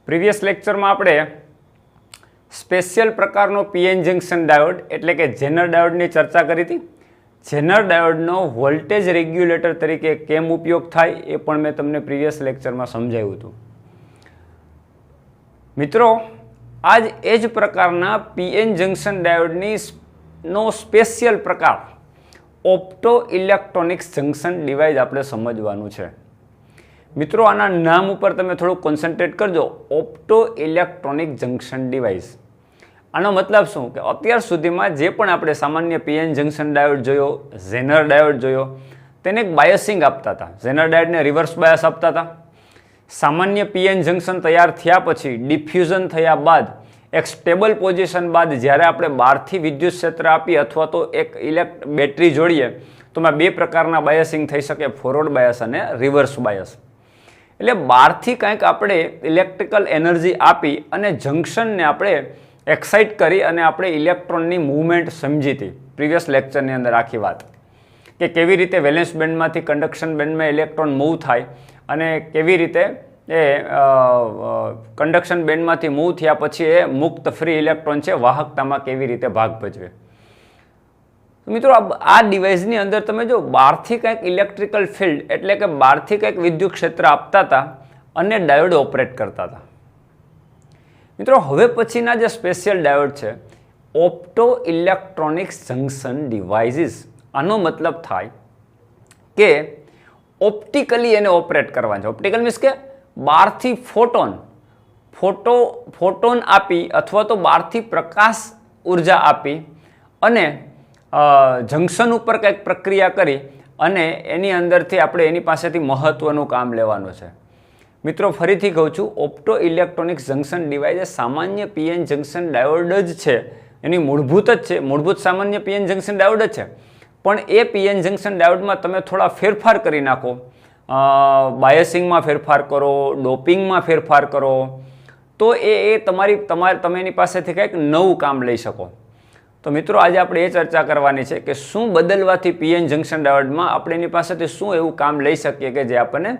Previous લેક્ચરમાં આપણે special પ્રકારનો પીએન જંક્શન ડાયોડ એટલે કે ઝેનર ડાયોડની ચર્ચા કરી હતી. ઝેનર ડાયોડનો વોલ્ટેજ રેગ્યુલેટર તરીકે કેમ ઉપયોગ થાય એ પણ મેં તમને પ્રીવિયસ લેક્ચરમાં સમજાવ્યું હતું. મિત્રો, આજ એ જ પ્રકારના પીએન જંક્શન ડાયોડની નો સ્પેશિયલ પ્રકાર ઓપ્ટો ઇલેક્ટ્રોનિક્સ જંક્શન ડિવાઇસ આપણે સમજવાનું છે. મિત્રો, આના નામ ઉપર તમે થોડુંક કોન્સન્ટ્રેટ કરજો. ઓપ્ટો ઇલેક્ટ્રોનિક જંક્શન ડિવાઇસ, આનો મતલબ શું કે અત્યાર સુધીમાં જે પણ આપણે સામાન્ય પીએન જંક્શન ડાયોડ જોયો, ઝેનર ડાયોડ જોયો, તેને એક બાયસિંગ આપતા હતા. ઝેનર ડાયોડને રિવર્સ બાયસ આપતા હતા. સામાન્ય પીએન જંક્શન તૈયાર થયા પછી ડિફ્યુઝન થયા બાદ એક સ્ટેબલ પોઝિશન બાદ જ્યારે આપણે બહારથી વિદ્યુત ક્ષેત્ર આપીએ અથવા તો એક બેટરી જોડીએ તો એમાં બે પ્રકારના બાયસિંગ થઈ શકે, ફોરવર્ડ બાયસ અને રિવર્સ બાયસ. એટલે બહારથી કંઈક આપણે ઇલેક્ટ્રિકલ એનર્જી આપી અને જંક્શનને આપણે એક્સાઇટ કરી અને આપણે ઇલેક્ટ્રોનની મૂવમેન્ટ સમજી હતી પ્રીવિયસ લેક્ચરની અંદર. આખી વાત કે કેવી રીતે વેલેન્સ બેન્ડમાંથી કન્ડક્શન બેન્ડમાં ઇલેક્ટ્રોન મૂવ થાય અને કેવી રીતે એ કન્ડક્શન બેન્ડમાંથી મૂવ થયા પછી એ મુક્ત ફ્રી ઇલેક્ટ્રોન છે વાહકતામાં કેવી રીતે ભાગ ભજવે. મિત્રો, આ ડિવાઇસની અંદર તમે જો બહારથી કંઈક ઇલેક્ટ્રિકલ ફિલ્ડ એટલે કે બહારથી કંઈક વિદ્યુત ક્ષેત્ર આપતા હતા અને ડાયોડ ઓપરેટ કરતા હતા. મિત્રો, હવે પછીના જે સ્પેશિયલ ડાયોડ છે ઓપ્ટો ઇલેક્ટ્રોનિક્સ જંક્શન ડિવાઇસીસ, આનો મતલબ થાય કે ઓપ્ટિકલી એને ઓપરેટ કરવાનું છે. ઓપ્ટિકલ મીન્સ કે બહારથી ફોટોન આપી અથવા તો બહારથી પ્રકાશ ઉર્જા આપી અને જંક્શન ઉપર કંઈક પ્રક્રિયા કરી અને એની અંદરથી આપણે એની પાસેથી મહત્ત્વનું કામ લેવાનું છે. મિત્રો, ફરીથી કહું છું, ઓપ્ટો ઇલેક્ટ્રોનિક્સ જંક્શન ડિવાઇસ એ સામાન્ય પીએન જંક્શન ડાયોડ જ છે. એની મૂળભૂત જ છે, મૂળભૂત સામાન્ય પીએન જંક્શન ડાયોડ જ છે. પણ એ પીએન જંક્શન ડાયોડમાં તમે થોડા ફેરફાર કરી નાખો, બાયસિંગમાં ફેરફાર કરો, ડોપિંગમાં ફેરફાર કરો, તો તમે એની પાસેથી કંઈક નવું કામ લઈ શકો. તો મિત્રો, આજે આપણે એ ચર્ચા કરવાની છે કે શું બદલવાથી પીએન જંક્શન ડાયોડમાં આપણે એની પાસેથી શું એવું કામ લઈ શકીએ કે જે આપણને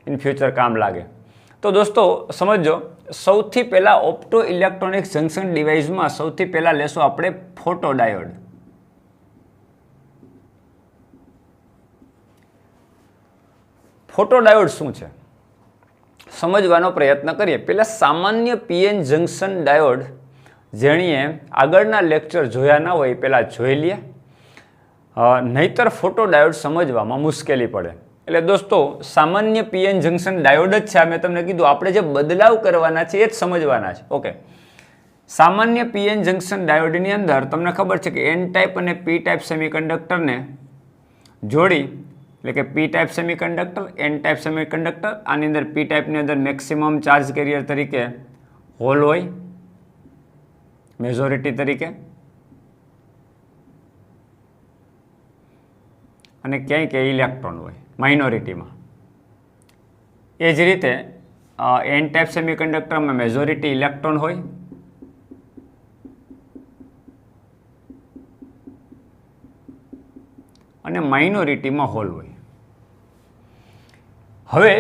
ઇન ફ્યુચર કામ લાગે. તો દોસ્તો સમજો, સૌથી પહેલાં ઓપ્ટો ઇલેક્ટ્રોનિક્સ જંક્શન ડિવાઇસમાં સૌથી પહેલાં લેશું આપણે ફોટો ડાયોડ. ફોટો ડાયોડ શું છે સમજવાનો પ્રયત્ન કરીએ. પહેલાં સામાન્ય પીએન જંક્શન ડાયોડ જેણીએ આગળના લેક્ચર જોયા ના હોય પહેલાં જોઈ લે, નહીતર ફોટો ડાયોડ સમજવામાં મુશ્કેલી પડે. એટલે દોસ્તો, સામાન્ય પીએન જંક્શન ડાયોડ જ છે. આ મેં તમને કીધું, આપણે જે બદલાવ કરવાના છે એ જ સમજવાના છે. ઓકે, સામાન્ય પીએન જંક્શન ડાયોડની અંદર તમને ખબર છે કે એન ટાઈપ અને પી ટાઈપ સેમિકન્ડક્ટરને જોડી એટલે કે P type semiconductor, N type semiconductor. આની અંદર પી ટાઈપની અંદર મેક્સિમમ ચાર્જ કેરિયર તરીકે હોલ હોય મેજોરિટી તરીકે, અને ક્યાંય કે ઇલેક્ટ્રોન હોય માઇનોરિટીમાં. એ જ રીતે એન ટાઈપ સેમિકન્ડક્ટરમાં મેજોરિટી ઇલેક્ટ્રોન હોય અને માઇનોરિટીમાં હોલ હોય. હવે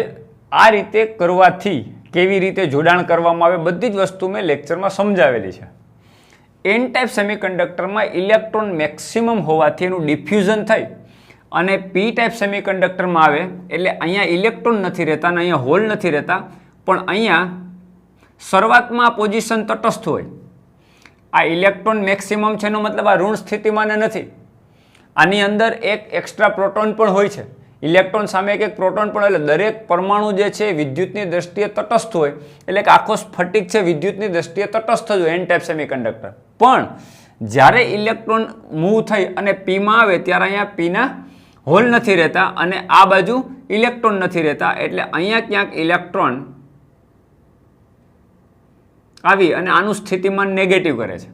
આ રીતે કરવાથી કેવી રીતે જોડાણ કરવામાં આવે બધી જ વસ્તુ મેં લેક્ચરમાં સમજાવેલી છે. એન ટાઈપ સેમિકન્ડક્ટરમાં ઇલેક્ટ્રોન મેક્સિમમ હોવાથી એનું ડિફ્યુઝન થઈ અને પી ટાઈપ સેમિકન્ડક્ટરમાં આવે એટલે અહીંયા ઇલેક્ટ્રોન નથી રહેતા અને અહીંયા હોલ નથી રહેતા, પણ અહીંયા શરૂઆતમાં પોઝિશન તટસ્થ હોય. આ ઇલેક્ટ્રોન મેક્સિમમ છે એનો મતલબ આ ઋણ સ્થિતિમાં નથી. આની અંદર એક એક્સ્ટ્રા પ્રોટોન પણ હોય છે. ઇલેક્ટ્રોન સામે એક પ્રોટોન પણ, એટલે દરેક પરમાણુ જે છે વિદ્યુતની દ્રષ્ટિએ તટસ્થ હોય. એટલે કે આખો સ્ફટિક છે વિદ્યુતની દ્રષ્ટિએ તટસ્થ જ હોય એન ટાઈપ સેમિકન્ડક્ટર. પણ જ્યારે ઇલેક્ટ્રોન મૂવ થઈ અને પીમાં આવે ત્યારે અહીંયા પીના હોલ નથી રહેતા અને આ બાજુ ઇલેક્ટ્રોન નથી રહેતા. એટલે અહીંયા ક્યાંક ઇલેક્ટ્રોન આવી અને આનું સ્થિતિમાન નેગેટિવ કરે છે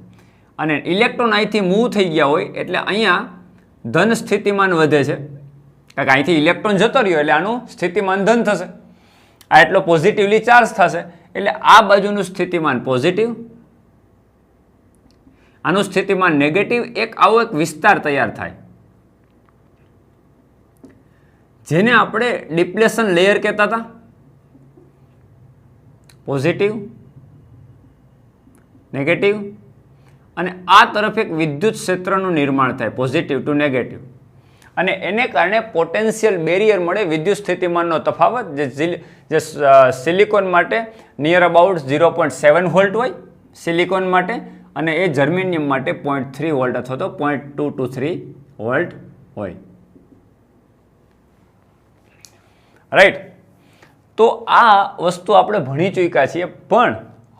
અને ઇલેક્ટ્રોન અહીંથી મૂવ થઈ ગયા હોય એટલે અહીંયા ધન સ્થિતિમાન વધે છે. કારણ કે અહીંથી ઇલેક્ટ્રોન જતો રહ્યો એટલે આનું સ્થિતિમાન ધન થશે. આ એટલો પોઝિટિવલી ચાર્જ થશે એટલે આ બાજુનું સ્થિતિમાન પોઝિટિવ, આનું સ્થિતિમાન નેગેટિવ. એક આવો એક વિસ્તાર તૈયાર થાય જેને આપણે ડિપ્લેશન લેયર કહેતા હતા. પોઝિટિવ નેગેટિવ, અને આ તરફ એક વિદ્યુત ક્ષેત્રનું નિર્માણ થાય, પોઝિટિવ ટુ નેગેટિવ, અને એને કારણે પોટેન્શિયલ બેરિયર મળે, વિદ્યુત સ્થિતિમાનનો તફાવત, જે સિલિકોન માટે નિયર અબાઉટ 0.7 વોલ્ટ હોય સિલિકોન માટે, અને એ જર્મેનિયમ માટે 0.3 વોલ્ટ અથવા તો 0.223 વોલ્ટ હોય. રાઈટ. તો આ વસ્તુ આપણે ભણી ચૂક્યા છીએ, પણ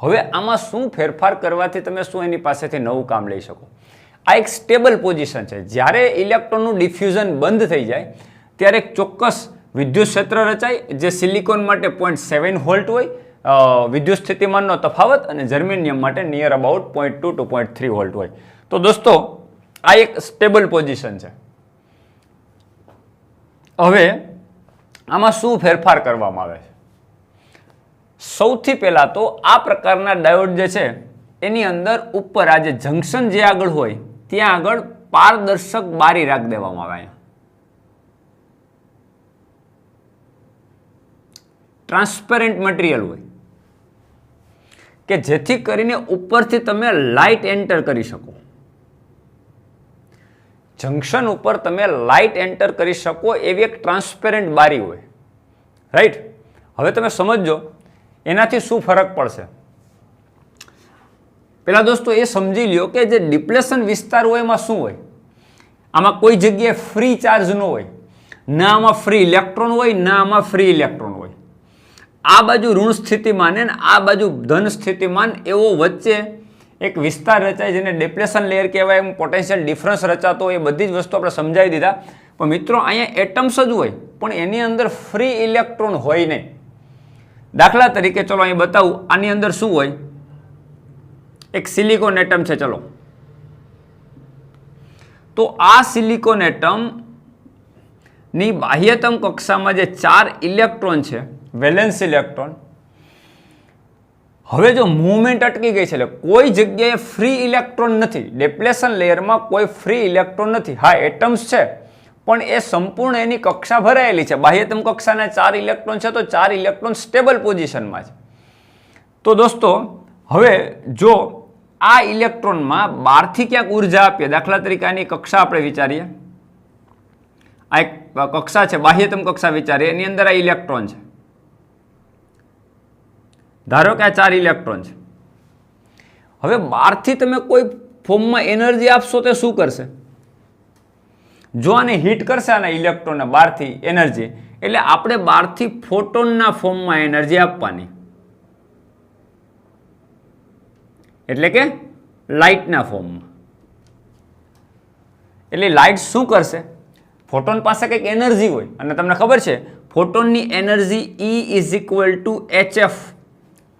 હવે આમાં શું ફેરફાર કરવાથી તમે શું એની પાસેથી નવું કામ લઈ શકો? આ એક સ્ટેબલ પોઝિશન છે. જ્યારે ઇલેક્ટ્રોનનું ડિફ્યુઝન બંધ થઈ જાય ત્યારે એક ચોક્કસ વિદ્યુત ક્ષેત્ર રચાય, જે સિલિકોન માટે 0.7 વોલ્ટ હોય વિદ્યુત સ્થિતિમાનનો તફાવત, અને જર્મેનિયમ માટે નિયર અબાઉટ 0.2 to 0.3 વોલ્ટ હોય. તો દોસ્તો આ એક સ્ટેબલ પોઝિશન છે. હવે આમાં શું ફેરફાર કરવામાં આવે છે? સૌથી પહેલા તો આ પ્રકારના ડાયોડ જે છે એની અંદર ઉપર આ જે જંકશન જે આગળ હોય ત્યાં આગળ પારદર્શક બારી રાખી દેવામાં આવે, ટ્રાન્સપેરેન્ટ મટીરિયલ હોય, કે જેથી કરીને ઉપરથી તમે લાઇટ એન્ટર કરી શકો. જંકશન ઉપર તમે લાઇટ એન્ટર કરી શકો એવી એક ટ્રાન્સપેરેન્ટ બારી હોય. રાઈટ. હવે તમે સમજો એનાથી શું ફરક પડશે. પેલા દોસ્તો એ સમજી લ્યો કે જે ડિપ્લેશન વિસ્તાર હોય એમાં શું હોય? આમાં કોઈ જગ્યાએ ફ્રી ચાર્જ ન હોય, ના આમાં ફ્રી ઇલેક્ટ્રોન હોય, ના આમાં ફ્રી ઇલેક્ટ્રોન હોય. આ બાજુ ઋણ સ્થિતિમાન અને આ બાજુ ધન સ્થિતિમાન એવો વચ્ચે એક વિસ્તાર રચાય જેને ડિપ્લેશન લેયર કહેવાય, એમ પોટેન્શિયલ ડિફરન્સ રચાતો હોય. એ બધી જ વસ્તુ આપણે સમજાવી દીધા. પણ મિત્રો અહીંયા એટમ્સ જ હોય, પણ એની અંદર ફ્રી ઇલેક્ટ્રોન હોય નહીં. દાખલા તરીકે ચલો અહીં બતાવું, આની અંદર શું હોય? એક સિલિકોન એટમ છે. ચલો, તો આ સિલિકોન એટમ ની બાહ્યતમ કક્ષામાં જે 4 ઇલેક્ટ્રોન છે, વેલેન્સ ઇલેક્ટ્રોન, હવે જો મૂવમેન્ટ અટકી ગઈ છે, એટલે કોઈ જગ્યાએ ફ્રી ઇલેક્ટ્રોન નથી, ડિપ્લેશન લેયરમાં કોઈ ફ્રી ઇલેક્ટ્રોન નથી. હા, એટમ્સ છે, પણ એ સંપૂર્ણ એની કક્ષા ભરાયેલી છે. બાહ્યતમ કક્ષાના 4 ઇલેક્ટ્રોન છે, તો 4 ઇલેક્ટ્રોન સ્ટેબલ પોઝિશનમાં છે. તો દોસ્તો હવે જો આ ઇલેક્ટ્રોનમાં બહારથી ક્યાંક ઉર્જા આપીએ, દાખલા તરીકે આની કક્ષા આપણે વિચારીએ, આ એક કક્ષા છે, બાહ્યતમ કક્ષા વિચારીએ, એની અંદર આ ઇલેક્ટ્રોન છે. ધારો કે આ 4 ઇલેક્ટ્રોન છે. હવે બહારથી તમે કોઈ ફોર્મમાં એનર્જી આપશો તો શું કરશે? જો આને હીટ કરશે આના ઇલેક્ટ્રોનને બહારથી એનર્જી, એટલે આપણે બહારથી ફોટોનના ફોર્મમાં એનર્જી આપવાની, એટલે કે લાઇટના ફોર્મમાં. એટલે લાઇટ શું કરશે? ફોટોન પાસે કંઈક એનર્જી હોય, અને તમને ખબર છે ફોટોનની એનર્જી E = hf.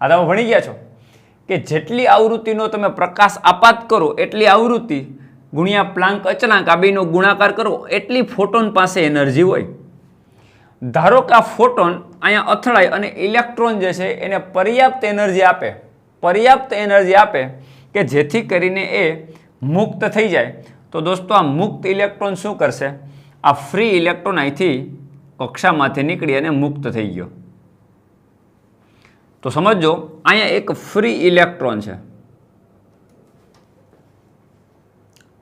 આ તમે ભણી ગયા છો કે જેટલી આવૃત્તિનો તમે પ્રકાશ આપાત કરો એટલી આવૃત્તિ ગુણ્યા પ્લાન્ક અચળાંક, આ બેનો ગુણાકાર કરો એટલી ફોટોન પાસે એનર્જી હોય. ધારો કે આ ફોટોન અહીંયા અથડાય અને ઇલેક્ટ્રોન જે છે એને પર્યાપ્ત એનર્જી આપે કે જેથી કરીને એ મુક્ત થઈ જાય. તો દોસ્તો આ મુક્ત ઇલેક્ટ્રોન શું કરશે? આ ફ્રી ઇલેક્ટ્રોન અહીંથી કક્ષામાંથી નીકળી અને મુક્ત થઈ ગયો. તો સમજો અહીંયા એક ફ્રી ઇલેક્ટ્રોન છે.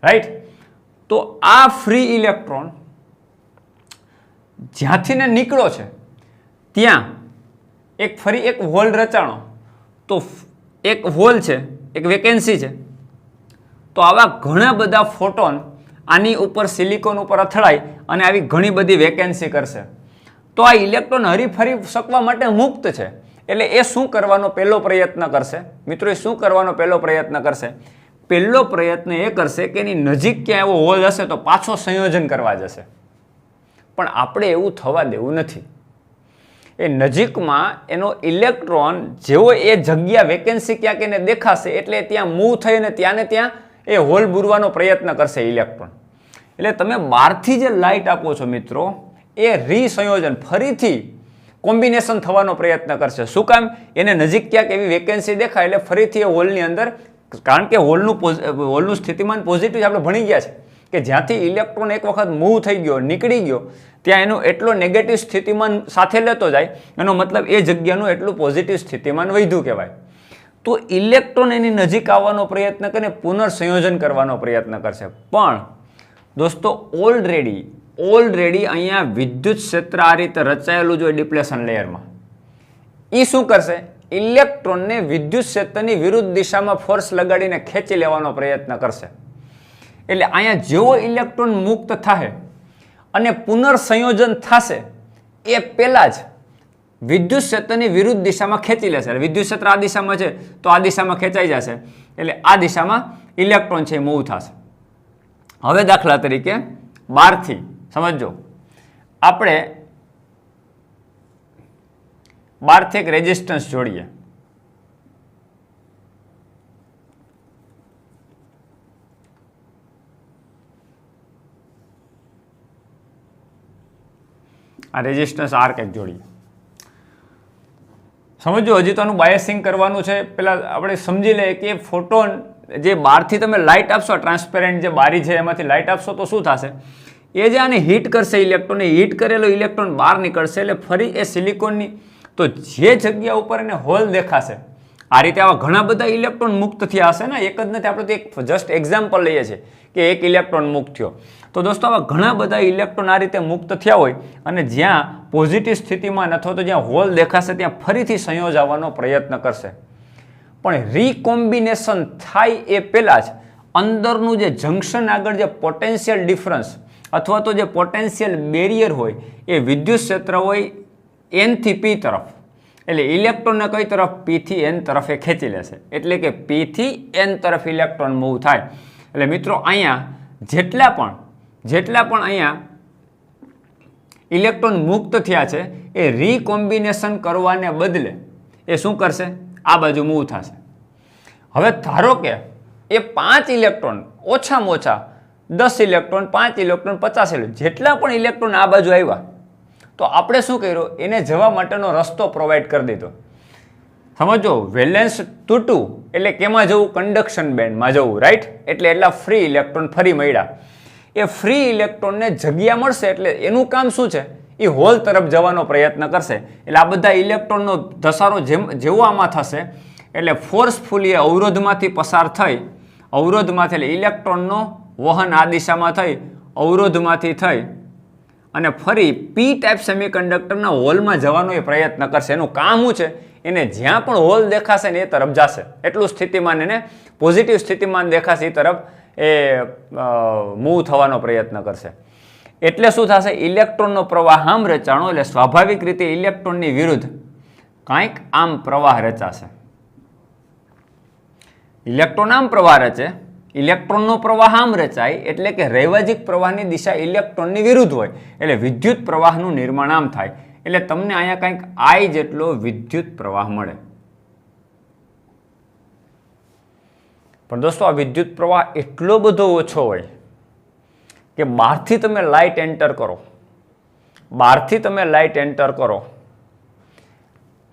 રાઈટ. તો આ ફ્રી ઇલેક્ટ્રોન જ્યાંથી ને નીકળ્યો છે ત્યાં ફરી એક હોલ રચાણો. તો એક હોલ છે, એક વેકેન્સી છે. તો આવા ઘણા બધા ફોટોન આની ઉપર સિલિકોન ઉપર અથડાય અને આવી ઘણી બધી વેકેન્સી કરશે. તો આ ઇલેક્ટ્રોન હરીફરી શકવા માટે મુક્ત છે. એટલે એ શું કરવાનો પહેલો પ્રયત્ન કરશે? મિત્રો, એ શું કરવાનો પહેલો પ્રયત્ન કરશે? પહેલો પ્રયત્ન એ કરશે કે એની નજીક ક્યાં એવો હોલ હશે તો પાછો સંયોજન કરવા જશે. પણ આપણે એવું થવા દેવું નથી. એ નજીકમાં એનો ઇલેક્ટ્રોન જેવો એ જગ્યા વેકેન્સી ક્યાંક એને દેખાશે એટલે ત્યાં મૂવ થઈને ત્યાં એ હોલ બુરવાનો પ્રયત્ન કરશે ઇલેક્ટ્રોન. એટલે તમે બહારથી જે લાઇટ આપો છો મિત્રો, એ રીસંયોજન ફરીથી કોમ્બિનેશન થવાનો પ્રયત્ન કરશે. શું કામ? એને નજીક ક્યાંક એવી વેકેન્સી દેખાય એટલે ફરીથી એ હોલની અંદર, કારણ કે હોલનું સ્થિતિમાન પોઝિટિવ આપણે ભણી ગયા છે કે જ્યાંથી ઇલેક્ટ્રોન એક વખત મૂવ થઈ ગયો, નીકળી ગયો, ત્યાં એનું એટલો નેગેટિવ સ્થિતિમાન સાથે લેતો જાય, એનો મતલબ એ જગ્યાનું એટલું પોઝિટિવ સ્થિતિમાન વધ્યું કહેવાય. તો ઇલેક્ટ્રોન એની નજીક આવવાનો પ્રયત્ન કરીને પુનર્સંયોજન કરવાનો પ્રયત્ન કરશે. પણ દોસ્તો ઓલરેડી અહીંયા વિદ્યુત ક્ષેત્ર આ રીતે રચાયેલું જોઈએ ડિપ્લેશન લેયરમાં. એ શું કરશે? ઇલેક્ટ્રોનને વિદ્યુત ક્ષેત્રની વિરુદ્ધ દિશામાં ફોર્સ લગાડીને ખેંચી લેવાનો પ્રયત્ન કરશે. એટલે અહીંયા જેવો ઇલેક્ટ્રોન મુક્ત થાય અને પુનર્સંયોજન થશે એ પહેલા જ વિદ્યુત ક્ષેત્રની વિરુદ્ધ દિશામાં ખેંચી લેશે. વિદ્યુત ક્ષેત્ર આ દિશામાં છે તો આ દિશામાં ખેંચાઈ જશે, એટલે આ દિશામાં ઇલેક્ટ્રોન છે એ મૂવ થશે. હવે દાખલા તરીકે બહારથી સમજો, આપણે બહારથી એક રેઝિસ્ટન્સ જોડીએ. આ રેઝિસ્ટન્સ આર કંઈક જોડીએ. સમજો હજી તો આનું બાયસિંગ કરવાનું છે. પહેલાં આપણે સમજી લઈએ કે ફોટોન જે બહારથી તમે લાઇટ આપશો, ટ્રાન્સપેરેન્ટ જે બારી છે એમાંથી લાઇટ આપશો તો શું થશે? એ જે આને હીટ કરશે ઇલેક્ટ્રોન, એ હીટ કરેલો ઇલેક્ટ્રોન બહાર નીકળશે, એટલે ફરી એ સિલિકોનની તો જે જગ્યા ઉપર એને હોલ દેખાશે. આ રીતે આવા ઘણા બધા ઇલેક્ટ્રોન મુક્ત થયા હશે ને, એક જ નથી. આપણે તો એક જસ્ટ એક્ઝામ્પલ લઈએ છીએ કે એક ઇલેક્ટ્રોન મુક્ત થયો. તો દોસ્તો આવા ઘણા બધા ઇલેક્ટ્રોન આ રીતે મુક્ત થયા હોય અને જ્યાં પોઝિટિવ સ્થિતિમાં અથવા તો જ્યાં હોલ દેખાશે ત્યાં ફરીથી સંયોજાવાનો પ્રયત્ન કરશે. પણ રીકોમ્બિનેશન થાય એ પહેલાં જ અંદરનું જે જંક્શન આગળ જે પોટેન્શિયલ ડિફરન્સ અથવા તો જે પોટેન્શિયલ બેરિયર હોય એ વિદ્યુત ક્ષેત્ર હોય N થી P તરફ, એટલે ઇલેક્ટ્રોનને કઈ તરફ? P થી N તરફ એ ખેંચી લેશે. એટલે કે P થી N તરફ ઇલેક્ટ્રોન મૂવ થાય. એટલે મિત્રો અહીંયા જેટલા પણ અહીંયા ઇલેક્ટ્રોન મુક્ત થયા છે એ રીકોમ્બિનેશન કરવાને બદલે એ શું કરશે? આ બાજુ મૂવ થશે. હવે ધારો કે એ 5 ઇલેક્ટ્રોન ઓછામાં ઓછા 10 ઇલેક્ટ્રોન 5 ઇલેક્ટ્રોન 50 ઇલેક્ટ્રોન જેટલા પણ ઇલેક્ટ્રોન આ બાજુ આવ્યા તો આપણે શું કર્યું? એને જવા માટેનો રસ્તો પ્રોવાઈડ કરી દીધો. સમજો વેલેન્સ તૂટું એટલે કેમાં જવું? કન્ડક્શન બેન્ડમાં જવું, રાઈટ? એટલે એટલા ફ્રી ઇલેક્ટ્રોન ફરી મળ્યા. એ ફ્રી ઇલેક્ટ્રોનને જગ્યા મળશે એટલે એનું કામ શું છે? એ હોલ તરફ જવાનો પ્રયત્ન કરશે. એટલે આ બધા ઇલેક્ટ્રોનનો ધસારો જેવો આમાં થશે એટલે ફોર્સફુલી અવરોધમાંથી પસાર થઈ એટલે ઇલેક્ટ્રોનનો વહન આ દિશામાં થઈ અવરોધમાંથી થઈ અને ફરી પી ટાઈપ સેમિકન્ડક્ટરના હોલમાં જવાનો એ પ્રયત્ન કરશે. એનું કામ શું છે? એને જ્યાં પણ હોલ દેખાશે ને એ તરફ જશે. એટલું સ્થિતિમાન એને પોઝિટિવ સ્થિતિમાન દેખાશે એ તરફ એ મૂવ થવાનો પ્રયત્ન કરશે. એટલે શું થશે? ઇલેક્ટ્રોનનો પ્રવાહ આમ રચાણો એટલે સ્વાભાવિક રીતે ઇલેક્ટ્રોનની વિરુદ્ધ કાંઈક આમ પ્રવાહ રચાશે. ઇલેક્ટ્રોન આમ પ્રવાહ રચે, ઇલેક્ટ્રોનનો પ્રવાહ આમ રચાય એટલે કે રૈવાજિક પ્રવાહની દિશા ઇલેક્ટ્રોનની વિરુદ્ધ હોય એટલે વિદ્યુત પ્રવાહનું નિર્માણ આમ થાય. એટલે તમને અહીંયા કંઈક I જેટલો વિદ્યુત પ્રવાહ મળે. પણ દોસ્તો આ વિદ્યુત પ્રવાહ એટલો બધો ઓછો હોય કે બહારથી તમે લાઇટ એન્ટર કરો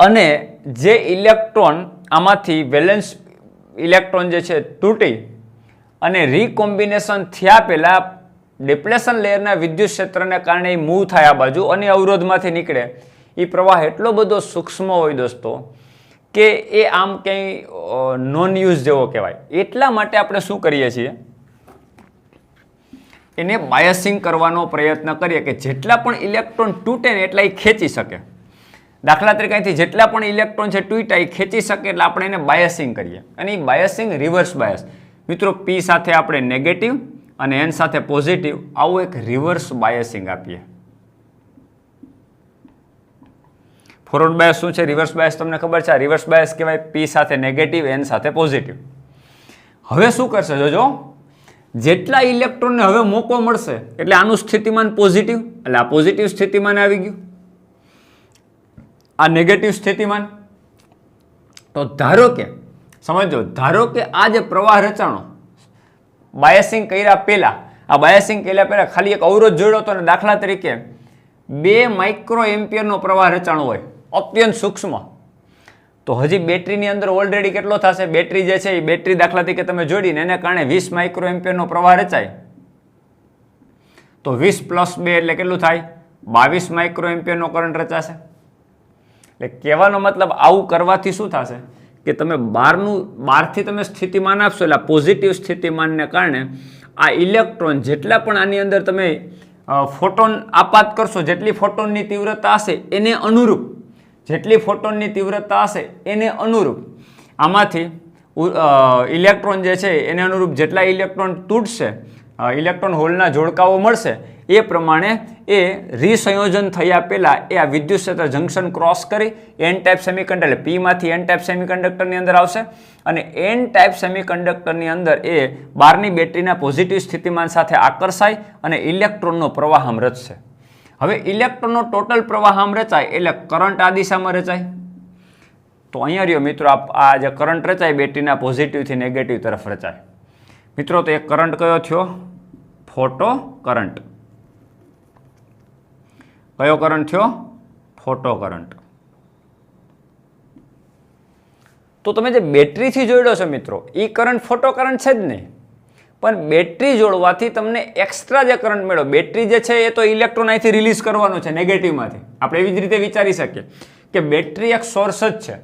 અને જે ઇલેક્ટ્રોન આમાંથી વેલેન્સ ઇલેક્ટ્રોન જે છે તૂટી અને રીકોમ્બિનેશન થયા પહેલા ડિપ્લેશન લેયરના વિદ્યુત ક્ષેત્રને કારણે એ મૂવ થાય આ બાજુ અને અવરોધમાંથી નીકળે. એ પ્રવાહ એટલો બધો સૂક્ષ્મ હોય દોસ્તો કે એ આમ કંઈ નોન યુઝ જેવો કહેવાય. એટલા માટે આપણે શું કરીએ છીએ? એને બાયસિંગ કરવાનો પ્રયત્ન કરીએ કે જેટલા પણ ઇલેક્ટ્રોન તૂટે ને એટલા એ ખેંચી શકે. દાખલા તરીકે અહીંથી જેટલા પણ ઇલેક્ટ્રોન છે તૂટ્યા એ ખેંચી શકે એટલે આપણે એને બાયસિંગ કરીએ. અને એ બાયસિંગ રિવર્સ બાયસ. મિત્રો P સાથે આપણે નેગેટિવ અને N સાથે પોઝિટિવ આવું એક રિવર્સ બાયસિંગ આપીએ. ફોરવર્ડ બાયસ શું છે? રિવર્સ બાયસ તમને ખબર છે. આ રિવર્સ બાયસ કહેવાય. P સાથે નેગેટિવ, N સાથે પોઝિટિવ. હવે શું કરશે? જોજો, જેટલા ઇલેક્ટ્રોનને હવે મોકો મળશે એટલે આનું સ્થિતિમાન પોઝિટિવ એટલે આ પોઝિટિવ સ્થિતિમાન આવી ગયું, આ નેગેટિવ સ્થિતિમાન. તો ધારો કે આ જે પ્રવાહ રચાણો બાયસિંગ કર્યા પહેલા ખાલી એક અવરોધ જોડ્યો હતો અને દાખલા તરીકે 2 માઇક્રો એમ્પિયરનો પ્રવાહ રચાણો હોય અત્યંત સૂક્ષ્મ, તો હજી બેટરીની અંદર ઓલરેડી કેટલો થશે? બેટરી જે છે એ બેટરી દાખલા તરીકે તમે જોડીને એને કારણે 20 માઇક્રો એમ્પિયરનો પ્રવાહ રચાય તો 20 + 2 એટલે કેટલું થાય? 22 માઇક્રો એમ્પિયરનો કરંટ રચાશે. એટલે કહેવાનો મતલબ આવું કરવાથી શું થશે કે તમે બહારથી તમે સ્થિતિમાન આપશો એટલે પોઝિટિવ સ્થિતિમાનને કારણે આ ઇલેક્ટ્રોન જેટલા પણ આની અંદર તમે ફોટોન આપાત કરશો, જેટલી ફોટોનની તીવ્રતા હશે એને અનુરૂપ, જેટલી ફોટોનની તીવ્રતા હશે એને અનુરૂપ આમાંથી ઇલેક્ટ્રોન જે છે એને અનુરૂપ જેટલા ઇલેક્ટ્રોન તૂટશે, ઇલેક્ટ્રોન હોલના જોડકાઓ મળશે, એ પ્રમાણે એ રીસંયોજન થયા પહેલાં એ આ વિદ્યુત ક્ષેત્ર જંક્શન ક્રોસ કરી એન ટાઈપ સેમિકન્ડક્ટર એટલે પીમાંથી એન ટાઈપ સેમિકન્ડક્ટરની અંદર આવશે અને એન ટાઈપ સેમિકન્ડક્ટરની અંદર એ બહારની બેટરીના પોઝિટિવ સ્થિતિમાન સાથે આકર્ષાય અને ઇલેક્ટ્રોનનો પ્રવાહ આમ રચશે. હવે ઇલેક્ટ્રોનનો ટોટલ પ્રવાહ આમ રચાય એટલે કરંટ આ દિશામાં રચાય. તો અહીંયા રહ્યો મિત્રો, આ જે કરંટ રચાય બેટરીના પોઝિટિવથી નેગેટિવ તરફ રચાય. મિત્રો તો એક કરંટ કયો થયો? Photo current. કયો કરંટ થયો? Photo current. તો તમે જે બેટરીથી જોડ્યો છો મિત્રો, એ કરંટ ફોટો કરંટ છે જ નહીં, પણ બેટરી જોડવાથી તમને એક્સ્ટ્રા જે કરંટ મળ્યો, બેટરી જે છે એ તો ઇલેક્ટ્રોન અહીંથી રિલીઝ કરવાનો છે નેગેટિવમાંથી. આપણે એવી જ રીતે વિચારી શકીએ કે બેટરી એક સોર્સ જ છે,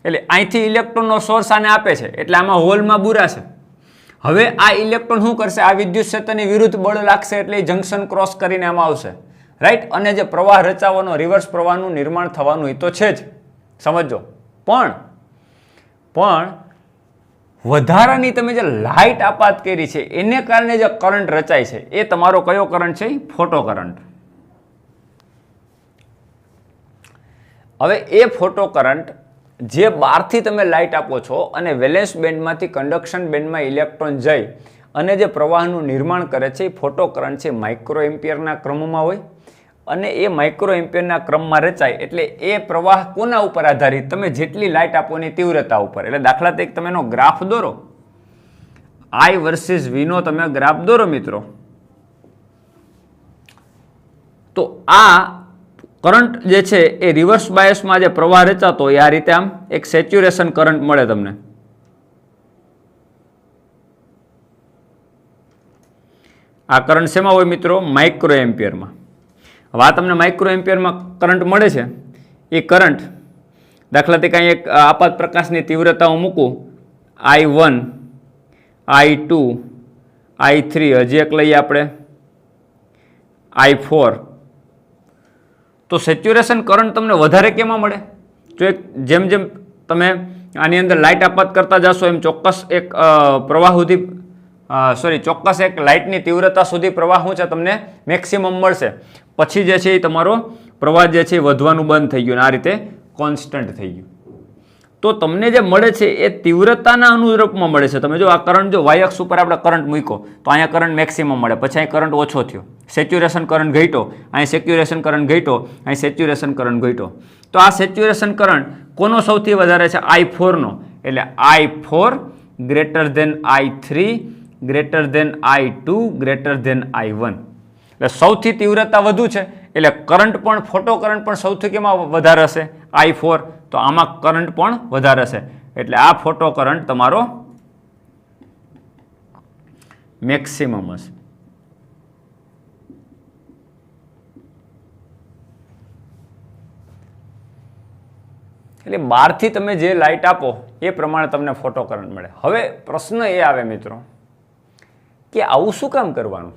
એટલે અહીંથી ઇલેક્ટ્રોનનો સોર્સ આને આપે છે, એટલે આમાં હોલમાં બુરાશે. હવે આ ઇલેક્ટ્રોન શું કરશે? આ વિદ્યુત ક્ષેત્રની વિરુદ્ધ બળ લાગશે એટલે જંક્શન ક્રોસ કરીને આમાં આવશે, રાઈટ. અને જે પ્રવાહ રચાવાનો, રિવર્સ પ્રવાહનું નિર્માણ થવાનું એ તો છે જ, સમજો. પણ વધારાની તમે જે લાઇટ આપાત કરી છે એને કારણે જે કરંટ રચાય છે એ તમારો કયો કરંટ છે? Photo current. હવે એ ફોટો કરંટ જે બહારથી તમે લાઇટ આપો છો અને વેલેન્સ બેન્ડમાંથી કન્ડક્શન બેન્ડમાં ઇલેક્ટ્રોન જઈ અને જે પ્રવાહનું નિર્માણ કરે છે એ ફોટો કરંટ છે માઇક્રો એમ્પિયરના ક્રમમાં હોય અને એ માઇક્રો એમ્પિયરના ક્રમમાં રચાય એટલે એ પ્રવાહ કોના ઉપર આધારિત? તમે જેટલી લાઇટ આપો એની તીવ્રતા ઉપર. એટલે દાખલા તરીકે તમે એનો ગ્રાફ દોરો, I વર્સિસ V નો તમે ગ્રાફ દોરો મિત્રો, તો આ કરંટ જે છે એ રિવર્સ બાયસમાં જે પ્રવાહ રચાતો હોય આ રીતે આમ એક સેચ્યુરેશન કરંટ મળે તમને. આ કરંટ શેમાં હોય મિત્રો? માઇક્રો એમ્પિયરમાં. હવે આ તમને માઇક્રો એમ્પિયરમાં કરંટ મળે છે, એ કરંટ દાખલા તરીકે અહીં એક આપાત પ્રકાશની તીવ્રતા હું મૂકું, I1, I2, I3, હજી એક લઈએ આપણે I4. તો સેચ્યુરેશન કરંટ તમને વધારે કેમાં મળે? જો એક જેમ જેમ તમે આની અંદર લાઇટ આપાત કરતા જશો એમ ચોક્કસ એક પ્રવાહ સુધી ચોક્કસ એક લાઇટની તીવ્રતા સુધી પ્રવાહ શું છે તમને મેક્સિમમ મળશે. પછી જે છે એ તમારો પ્રવાહ જે છે એ વધવાનું બંધ થઈ ગયું, આ રીતે કોન્સ્ટન્ટ થઈ ગયું. તો તમને જે મળે છે એ તીવ્રતાના અનુરૂપમાં મળે છે. તમે જો આ કરંટ, જો વાય અક્ષ ઉપર આપણે કરંટ મૂક્યો તો અહીંયા કરંટ મેક્સિમમ મળે, પછી અહીં કરંટ ઓછો થયો, સેચ્યુરેશન કરંટ ઘટ્યો, અહીં સેચ્યુરેશન કરંટ ઘટ્યો, અહીં સેચ્યુરેશન કરંટ ઘટ્યો. તો આ સેચ્યુરેશન કરંટ કોનો સૌથી વધારે છે? I4 નો. એટલે I4 greater than I3 greater than I2 greater than I1. એટલે સૌથી તીવ્રતા વધુ છે એટલે કરંટ પણ, ફોટો કરંટ પણ સૌથી કેમાં વધારે હશે? I4. તો આમાં કરંટ પણ વધારે હશે એટલે આ ફોટો કરંટ તમારો મેક્સિમમ હશે. એટલે બહારથી તમે જે લાઇટ આપો એ પ્રમાણે તમને ફોટો કરંટ મળે. હવે પ્રશ્ન એ આવે મિત્રો કે આવું શું કામ કરવાનું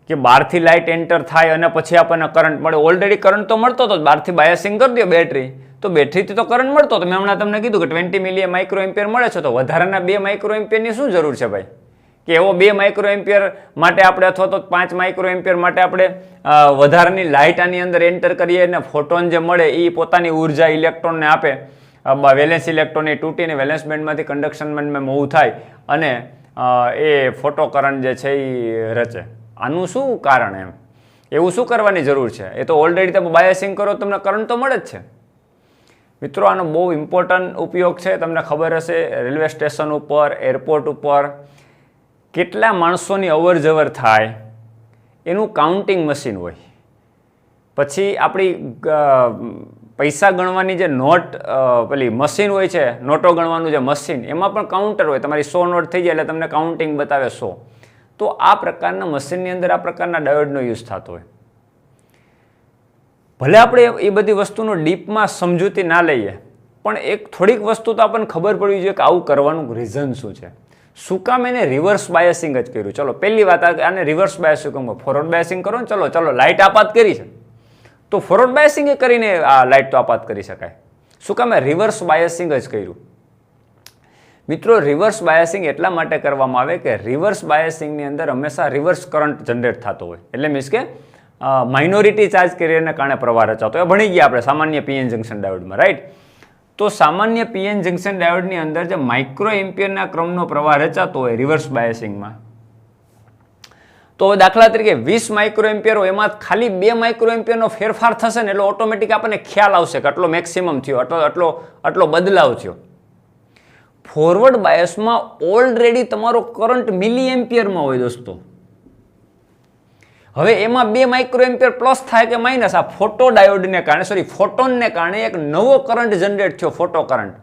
કે બહારથી લાઇટ એન્ટર થાય અને પછી આપણને કરંટ મળે? ઓલરેડી કરંટ તો મળતો હતો, બહારથી બાયસિંગ કરી દો બેટરી તો બેટરીથી તો કરંટ મળતો હતો. મેં હમણાં તમને કીધું કે 20 મિલી માઇક્રો એમ્પિયર મળે છે, તો વધારાના 2 માઇક્રો એમ્પિયરની શું જરૂર છે ભાઈ? કે એવો 2 માઇક્રો એમ્પિયર માટે આપણે અથવા તો 5 માઇક્રો એમ્પિયર માટે આપણે વધારાની લાઇટ આની અંદર એન્ટર કરીએ અને ફોટોન જે મળે એ પોતાની ઉર્જા ઇલેક્ટ્રોનને આપે, વેલેન્સ ઇલેક્ટ્રોન એ તૂટીને વેલેન્સ બેન્ડમાંથી કન્ડક્શન બેન્ડમાં મૂવ થાય અને એ ફોટો કરંટ જે છે એ રચે. આનું શું કારણ? એમ એવું શું કરવાની જરૂર છે? એ તો ઓલરેડી તમે બાયસિંગ કરો તમને કરંટ તો મળે જ છે. મિત્રો આનો બહુ ઇમ્પોર્ટન્ટ ઉપયોગ છે. તમને ખબર હશે રેલવે સ્ટેશન ઉપર, એરપોર્ટ ઉપર કેટલા માણસોની અવર જવર થાય એનું કાઉન્ટિંગ મશીન હોય. પછી આપણી પૈસા ગણવાની જે નોટ પેલી મશીન હોય છે, નોટો ગણવાનું જે મશીન, એમાં પણ કાઉન્ટર હોય. તમારી 100 નોટ થઈ જાય એટલે તમને કાઉન્ટિંગ બતાવે 100. તો આ પ્રકારના મશીનની અંદર આ પ્રકારના ડાયોડનો યુઝ થતો હોય. ભલે આપણે એ બધી વસ્તુનો ડીપમાં સમજૂતી ના લઈએ, પણ એક થોડીક વસ્તુ તો આપણને ખબર પડવી જોઈએ કે આવું કરવાનું રીઝન શું છે, શું કામ એને રિવર્સ બાયસિંગ જ કર્યું. ચલો પહેલી વાત આને રિવર્સ બાયસિંગ કહો, ફોરવર્ડ બાયસિંગ કરો ને, ચલો લાઇટ આપાત કરી છે તો ફોરવર્ડ બાયસિંગ કરીને આ લાઇટ તો આપાત કરી શકાય. શું કામ રિવર્સ બાયસિંગ જ કર્યું? મિત્રો રિવર્સ બાયસિંગ એટલા માટે કરવામાં આવે કે રિવર્સ બાયસિંગની અંદર હંમેશા રિવર્સ કરંટ જનરેટ થતો હોય, એટલે મીન્સ કે માઇનોરિટી ચાર્જ કેરિયરને કારણે પ્રવાહ રચાતો. એ ભણી ગયા આપણે સામાન્ય પીએન જંકશન ડાયોડમાં, રાઈટ? તો સામાન્ય પીએન જંકશન ડાયોડની અંદર જે માઇક્રો એમ્પિયરના ક્રમનો પ્રવાહ રચાતો હોય રિવર્સ બાયસિંગમાં, તો દાખલા તરીકે 20 માઇક્રો એમ્પિયર હોય, એમાં ખાલી 2 માઇક્રો એમ્પિયરનો ફેરફાર થશે ને એટલે ઓટોમેટિક આપણને ખ્યાલ આવશે કે આટલો મેક્સિમમ થયો, આટલો બદલાવ થયો. ફોરવર્ડ બાયસમાં ઓલરેડી તમારો કરંટ મિલી એમ્પિયરમાં હોય દોસ્તો. હવે એમાં 2 માઇક્રો એમ્પિયર પ્લસ થાય કે માઇનસ, આ ફોટો ડાયોડને કારણે ફોટોનને કારણે એક નવો કરંટ જનરેટ થયો, ફોટો કરંટ.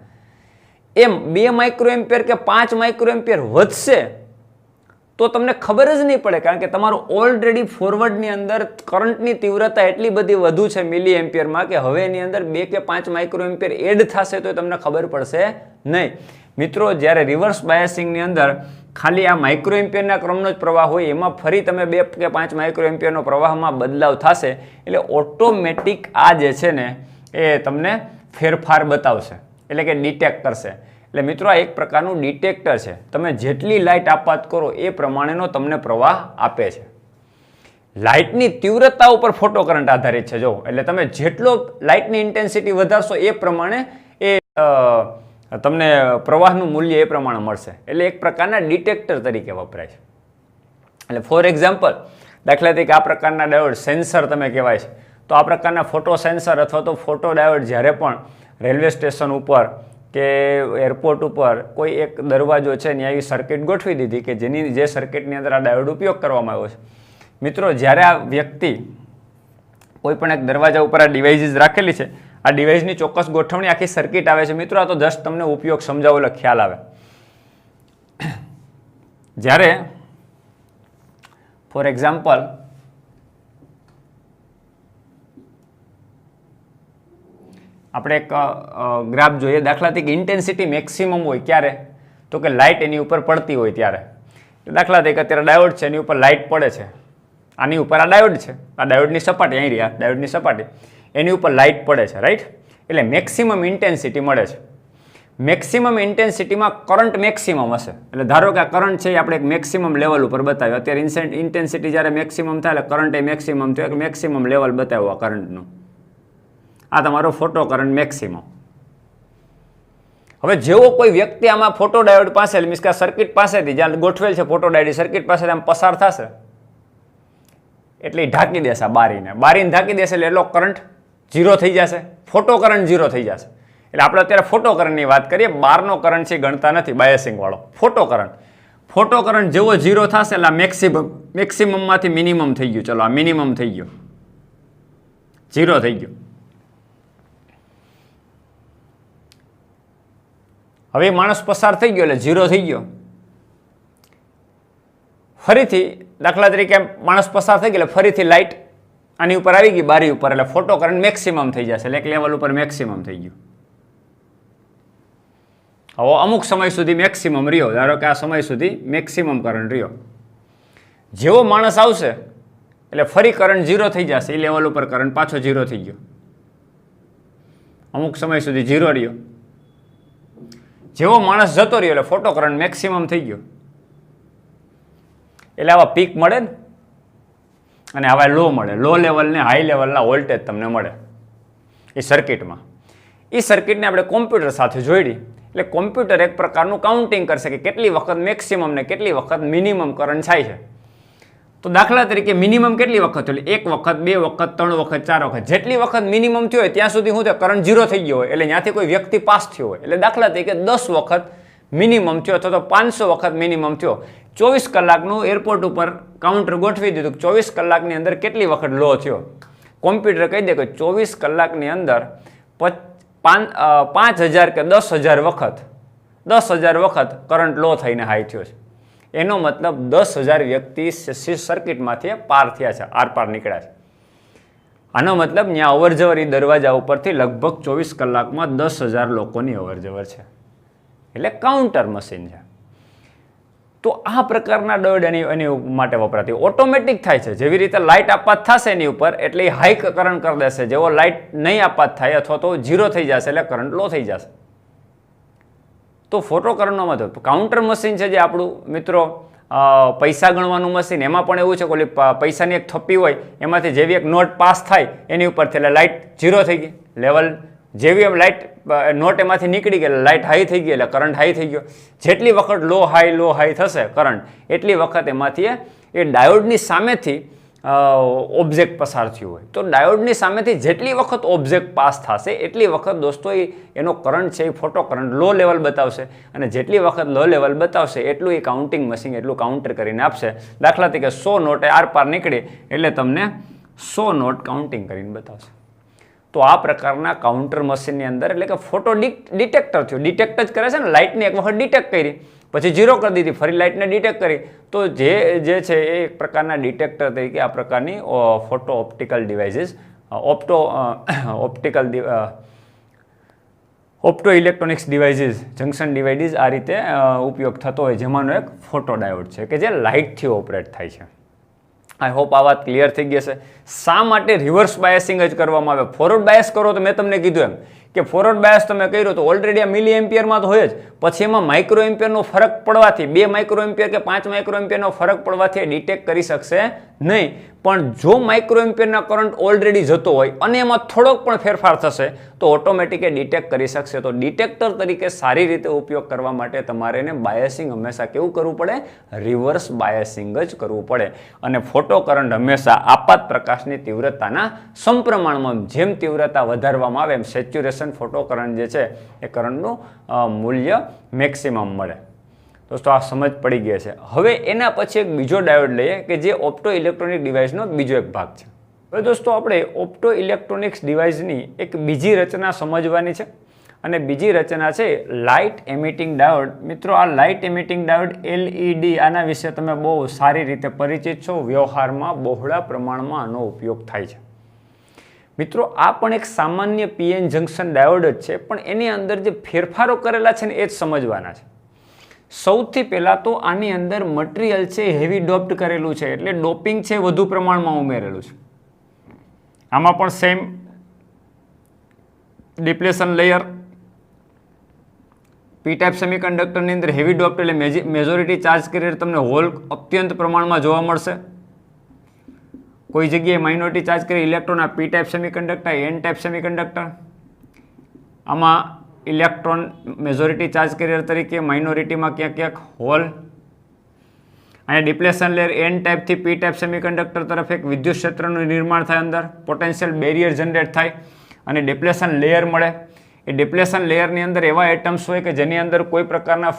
એમ 2 માઇક્રો એમ્પિયર કે 5 માઇક્રો એમ્પિયર વધશે તો તમને ખબર જ નહીં પડે, કારણ કે તમારું ઓલરેડી ફોરવર્ડની અંદર કરંટની તીવ્રતા એટલી બધી વધુ છે મિલી એમ્પિયરમાં કે હવે એની અંદર 2 કે 5 માઇક્રો એમ્પિયર એડ થશે તો તમને ખબર પડશે નહીં. મિત્રો, જ્યારે રિવર્સ બાયસિંગની અંદર ખાલી આ માઇક્રો એમ્પિયરના ક્રમનો જ પ્રવાહ હોય, એમાં ફરી તમે 2 કે 5 માઇક્રો એમ્પિયરનો પ્રવાહમાં બદલાવ થશે એટલે ઓટોમેટિક આ જે છે ને એ તમને ફેરફાર બતાવશે, એટલે કે ડિટેક્ટ કરશે. એટલે મિત્રો, આ એક પ્રકારનું ડિટેક્ટર છે. તમે જેટલી લાઇટ આપાત કરો એ પ્રમાણેનો તમને પ્રવાહ આપે છે. લાઇટની તીવ્રતા ઉપર ફોટો કરંટ આધારિત છે. જો એટલે તમે જેટલો લાઇટની ઇન્ટેન્સિટી વધારશો એ પ્રમાણે એ તમને પ્રવાહનું મૂલ્ય એ પ્રમાણે મળશે. એટલે એક પ્રકારના ડિટેક્ટર તરીકે વપરાય છે. એટલે ફોર એક્ઝામ્પલ, દાખલા તરીકે આ પ્રકારના ડાયોડ સેન્સર તમે કહેવાય છે, તો આ પ્રકારના ફોટો સેન્સર અથવા તો ફોટો ડાયોડ જ્યારે પણ રેલવે સ્ટેશન ઉપર કે એરપોર્ટ ઉપર કોઈ એક દરવાજો છે ત્યાં એવી સર્કિટ ગોઠવી દીધી કે જે સર્કિટની અંદર આ ડાયોડ ઉપયોગ કરવામાં આવ્યો છે. મિત્રો, જ્યારે આ વ્યક્તિ કોઈ પણ એક દરવાજા ઉપર આ ડિવાઇસીસ રાખેલી છે, આ ડિવાઇસની ચોક્કસ ગોઠવણી આખી સર્કિટ આવે છે. મિત્રો, આ તો જસ્ટ તમને ઉપયોગ સમજાવો એટલે ખ્યાલ આવે. જ્યારે ફોર એક્ઝામ્પલ આપણે એક ગ્રાફ જોઈએ, દાખલા તરીકે ઇન્ટેન્સિટી મેક્સિમમ હોય ક્યારે, તો કે લાઇટ એની ઉપર પડતી હોય ત્યારે. દાખલા તરીકે અત્યારે ડાયોડ છે, એની ઉપર લાઇટ પડે છે, આની ઉપર આ ડાયોડ છે, આ ડાયોડની સપાટી અહીં રહી, આ ડાયોડની સપાટી, એની ઉપર લાઇટ પડે છે, રાઈટ? એટલે મેક્સિમમ ઇન્ટેન્સિટી મળે છે. મેક્સિમમ ઇન્ટેન્સિટીમાં કરંટ મેક્સિમમ હશે. એટલે ધારો કે આ કરંટ છે એ આપણે એક મેક્સિમમ લેવલ ઉપર બતાવ્યો. અત્યારે ઇન્ટેન્સિટી જ્યારે મેક્સિમમ થાય એટલે કરંટ એ મેક્સિમમ થયો, એક મેક્સિમમ લેવલ બતાવ્યો આ કરંટનું. આ તમારો ફોટો કરંટ મેક્સિમમ. હવે જેવો કોઈ વ્યક્તિ આમાં ફોટો ડાયોડ પાસે, મીન્સ કે સર્કિટ પાસેથી જ્યાં ગોઠવેલ છે ફોટો ડાયોડ સર્કિટ પાસે આમ પસાર થશે એટલે ઢાંકી દેશે બારીને ઢાંકી દેશે એટલે એટલો કરંટ ઝીરો થઈ જશે, ફોટો કરંટ ઝીરો થઈ જશે. એટલે આપણે અત્યારે ફોટો કરંટની વાત કરીએ, બહારનો કરંટ છે ગણતા નથી, બાયસિંગ વાળો ફોટો કરંટ જેવો ઝીરો થશે એટલે આ મેક્સિમમમાંથી મિનિમમ થઈ ગયું. ચલો, આ મિનિમમ થઈ ગયો, ઝીરો થઈ ગયો. હવે માણસ પસાર થઈ ગયો એટલે ઝીરો થઈ ગયો. ફરીથી દાખલા તરીકે માણસ પસાર થઈ ગયો એટલે ફરીથી લાઇટ આની ઉપર આવી ગઈ બારી ઉપર, એટલે ફોટો કરંટ મેક્સિમમ થઈ જશે, એટલે એક લેવલ ઉપર મેક્સિમમ થઈ ગયું. હવે અમુક સમય સુધી મેક્સિમમ રહ્યો, ધારો કે આ સમય સુધી મેક્સિમમ કરંટ રહ્યો. જેવો માણસ આવશે એટલે ફરી કરંટ ઝીરો થઈ જશે, એ લેવલ ઉપર કરંટ પાછો ઝીરો થઈ ગયો, અમુક સમય સુધી ઝીરો રહ્યો. જેવો માણસ જતો રહ્યો એટલે ફોટો કરંટ મેક્સિમમ થઈ ગયો. એટલે આવા પીક મળે ને અને આવા લો મળે, લો લેવલ ને હાઈ લેવલના વોલ્ટેજ તમને મળે એ સર્કિટમાં. એ સર્કિટને આપણે કોમ્પ્યુટર સાથે જોડી એટલે કોમ્પ્યુટર એક પ્રકારનું કાઉન્ટિંગ કરશે કે કેટલી વખત મેક્સિમમ ને કેટલી વખત મિનિમમ કરંટ થાય છે. તો દાખલા તરીકે મિનિમમ કેટલી વખત એટલે 1 વખત 2 વખત 3 વખત 4 વખત, જેટલી વખત મિનિમમ થયો હોય ત્યાં સુધી શું થાય, કરંટ ઝીરો થઈ ગયો હોય એટલે ત્યાંથી કોઈ વ્યક્તિ પાસ થયો હોય. એટલે દાખલા તરીકે 10 વખત મિનિમમ થયો અથવા તો 500 વખત મિનિમમ થયો. 24 કલાકનું એરપોર્ટ ઉપર કાઉન્ટર ગોઠવી દીધું, 24 કલાકની અંદર કેટલી વખત લો થયો. કોમ્પ્યુટર કહી દે કે 24 કલાકની અંદર 5000 કે 10,000 વખત કરંટ લો થઈને હાઈ થયો છે. એનો મતલબ 10,000 વ્યક્તિ સર્કિટમાંથી પાર થયા છે, આર પાર નીકળ્યા છે. આનો મતલબ ત્યાં અવરજવર એ દરવાજા ઉપરથી લગભગ 24 કલાકમાં 10,000 લોકોની અવરજવર છે, એટલે કાઉન્ટર મશીન છે. તો આ પ્રકારના ડાયોડ એની માટે વપરાતી ઓટોમેટિક થાય છે. જેવી રીતે લાઇટ આપાત થશે એની ઉપર એટલે એ હાઈ કરંટ કરી દેશે, જેવો લાઇટ નહીં આપાત થાય અથવા તો 0 થઈ જશે એટલે કરંટ લો થઈ જશે. તો ફોટો કરંટનો મતલબ કાઉન્ટર મશીન છે જે આપણું મિત્રો પૈસા ગણવાનું મશીન, એમાં પણ એવું છે કે ઓલી પૈસાની એક થપ્પી હોય એમાંથી જેવી એક નોટ પાસ થાય એની ઉપરથી એટલે લાઇટ 0 થઈ ગઈ, લેવલ જેવી એમ લાઇટ નોટ એમાંથી નીકળી ગઈ એટલે લાઇટ હાઈ થઈ ગઈ એટલે કરંટ હાઈ થઈ ગયો. જેટલી વખત લો હાઈ થશે કરંટ એટલી વખત એમાંથી એ ડાયોડની સામેથી ઓબ્જેક્ટ પસાર થયું હોય. તો ડાયોડની સામેથી જેટલી વખત ઓબ્જેક્ટ પાસ થશે એટલી વખત દોસ્તો એનો કરંટ છે એ ફોટો કરંટ લો લેવલ બતાવશે, અને જેટલી વખત લો લેવલ બતાવશે એટલું એ કાઉન્ટિંગ મશીન એટલું કાઉન્ટર કરીને આપશે. દાખલા તરીકે 100 નોટે આર પાર નીકળી એટલે તમને 100 નોટ કાઉન્ટિંગ કરીને બતાવશે. તો આ પ્રકારના કાઉન્ટર મશીનની અંદર એટલે કે ફોટો ડિટેક્ટર થયું, ડિટેક્ટ જ કરે છે ને, લાઇટને એક વખત ડિટેક્ટ કરી પછી 0 કરી દીધી, ફરી લાઇટને ડિટેક્ટ કરી, તો જે છે એ એક પ્રકારના ડિટેક્ટર તરીકે આ પ્રકારની photo optical devices opto electronics devices junction devices આ રીતે ઉપયોગ થતો હોય, જેમાંનો એક ફોટો ડાયોડ છે કે જે લાઇટથી ઓપરેટ થાય છે. આઈ હોપ આ વાત ક્લિયર થઈ ગઈ હશે. શા માટે રિવર્સ બાયસિંગ જ કરવામાં આવે? ફોરવર્ડ બાયસ કરો તો મેં તમને કીધું એમ કે ફોરવર્ડ બાયસ તમે કર્યો તો ઓલરેડી આ મિલી એમ્પિયરમાં તો હોય જ, પછી એમાં માઇક્રો એમ્પિયરનો ફરક પડવાથી 2 માઇક્રો એમ્પિયર કે 5 માઇક્રો એમ્પિયરનો ફરક પડવાથી એ ડિટેક્ટ કરી શકશે નહીં. પણ જો માઇક્રો એમ્પિયરના કરંટ ઓલરેડી જતો હોય અને એમાં થોડોક પણ ફેરફાર થશે તો ઓટોમેટિક એ ડિટેક્ટ કરી શકશે. તો ડિટેક્ટર તરીકે સારી રીતે ઉપયોગ કરવા માટે તમારે એને બાયસિંગ હંમેશા કેવું કરવું પડે? રિવર્સ બાયસિંગ જ કરવું પડે. અને ફોટો કરંટ હંમેશા આપાત પ્રકાશની તીવ્રતાના સમપ્રમાણમાં, જેમ તીવ્રતા વધારવામાં આવે એમ સેચ્યુરેશન ફોટો કરંટ જે છે એ કરંટનું મૂલ્ય મેક્સિમમ મળે. દોસ્તો આ સમજ પડી ગઈ છે. હવે એના પછી એક બીજો ડાયોડ લઈએ કે જે ઓપ્ટો ઇલેક્ટ્રોનિક ડિવાઇસનો બીજો એક ભાગ છે. હવે દોસ્તો આપણે ઓપ્ટો ઇલેક્ટ્રોનિક્સ ડિવાઇસની એક બીજી રચના સમજવાની છે, અને બીજી રચના છે લાઇટ એમિટિંગ ડાયોડ. મિત્રો આ લાઇટ એમિટિંગ ડાયોડ LED, આના વિશે તમે બહુ સારી રીતે પરિચિત છો, વ્યવહારમાં બહોળા પ્રમાણમાં આનો ઉપયોગ થાય છે. મિત્રો આ પણ એક સામાન્ય PN જંક્શન ડાયોડ જ છે, પણ એની અંદર જે ફેરફારો કરેલા છે ને એ જ સમજવાના છે. સૌથી પહેલાં તો આની અંદર મટીરિયલ છે હેવી ડોપ્ડ કરેલું છે, એટલે ડોપિંગ છે વધુ પ્રમાણમાં ઉમેરેલું છે. આમાં પણ same depletion layer, P type સેમિકન્ડક્ટરની અંદર હેવી ડોપ્ડ એટલે મેજોરિટી ચાર્જ કેરિયર તમને હોલ અત્યંત પ્રમાણમાં જોવા મળશે. કોઈ જગ્યાએ માઇનોરિટી ચાર્જ કરી ઇલેક્ટ્રોન આ P type semiconductor, N type semiconductor, આમાં ઇલેક્ટ્રોન મેજોરિટી ચાર્જ કેરિયર તરીકે, માઇનોરિટીમાં ક્યાંક હોલ. અહીંયા ડિપ્લેશન લેયર એન ટાઈપથી પી ટાઈપ સેમિકન્ડક્ટર તરફ એક વિદ્યુત ક્ષેત્રનું નિર્માણ થાય, અંદર પોટેન્શિયલ બેરિયર જનરેટ થાય અને ડિપ્લેશન લેયર મળે. એ ડિપ્લેશન લેયરની અંદર એવા એટમ્સ હોય કે જેની અંદર કોઈ પ્રકારના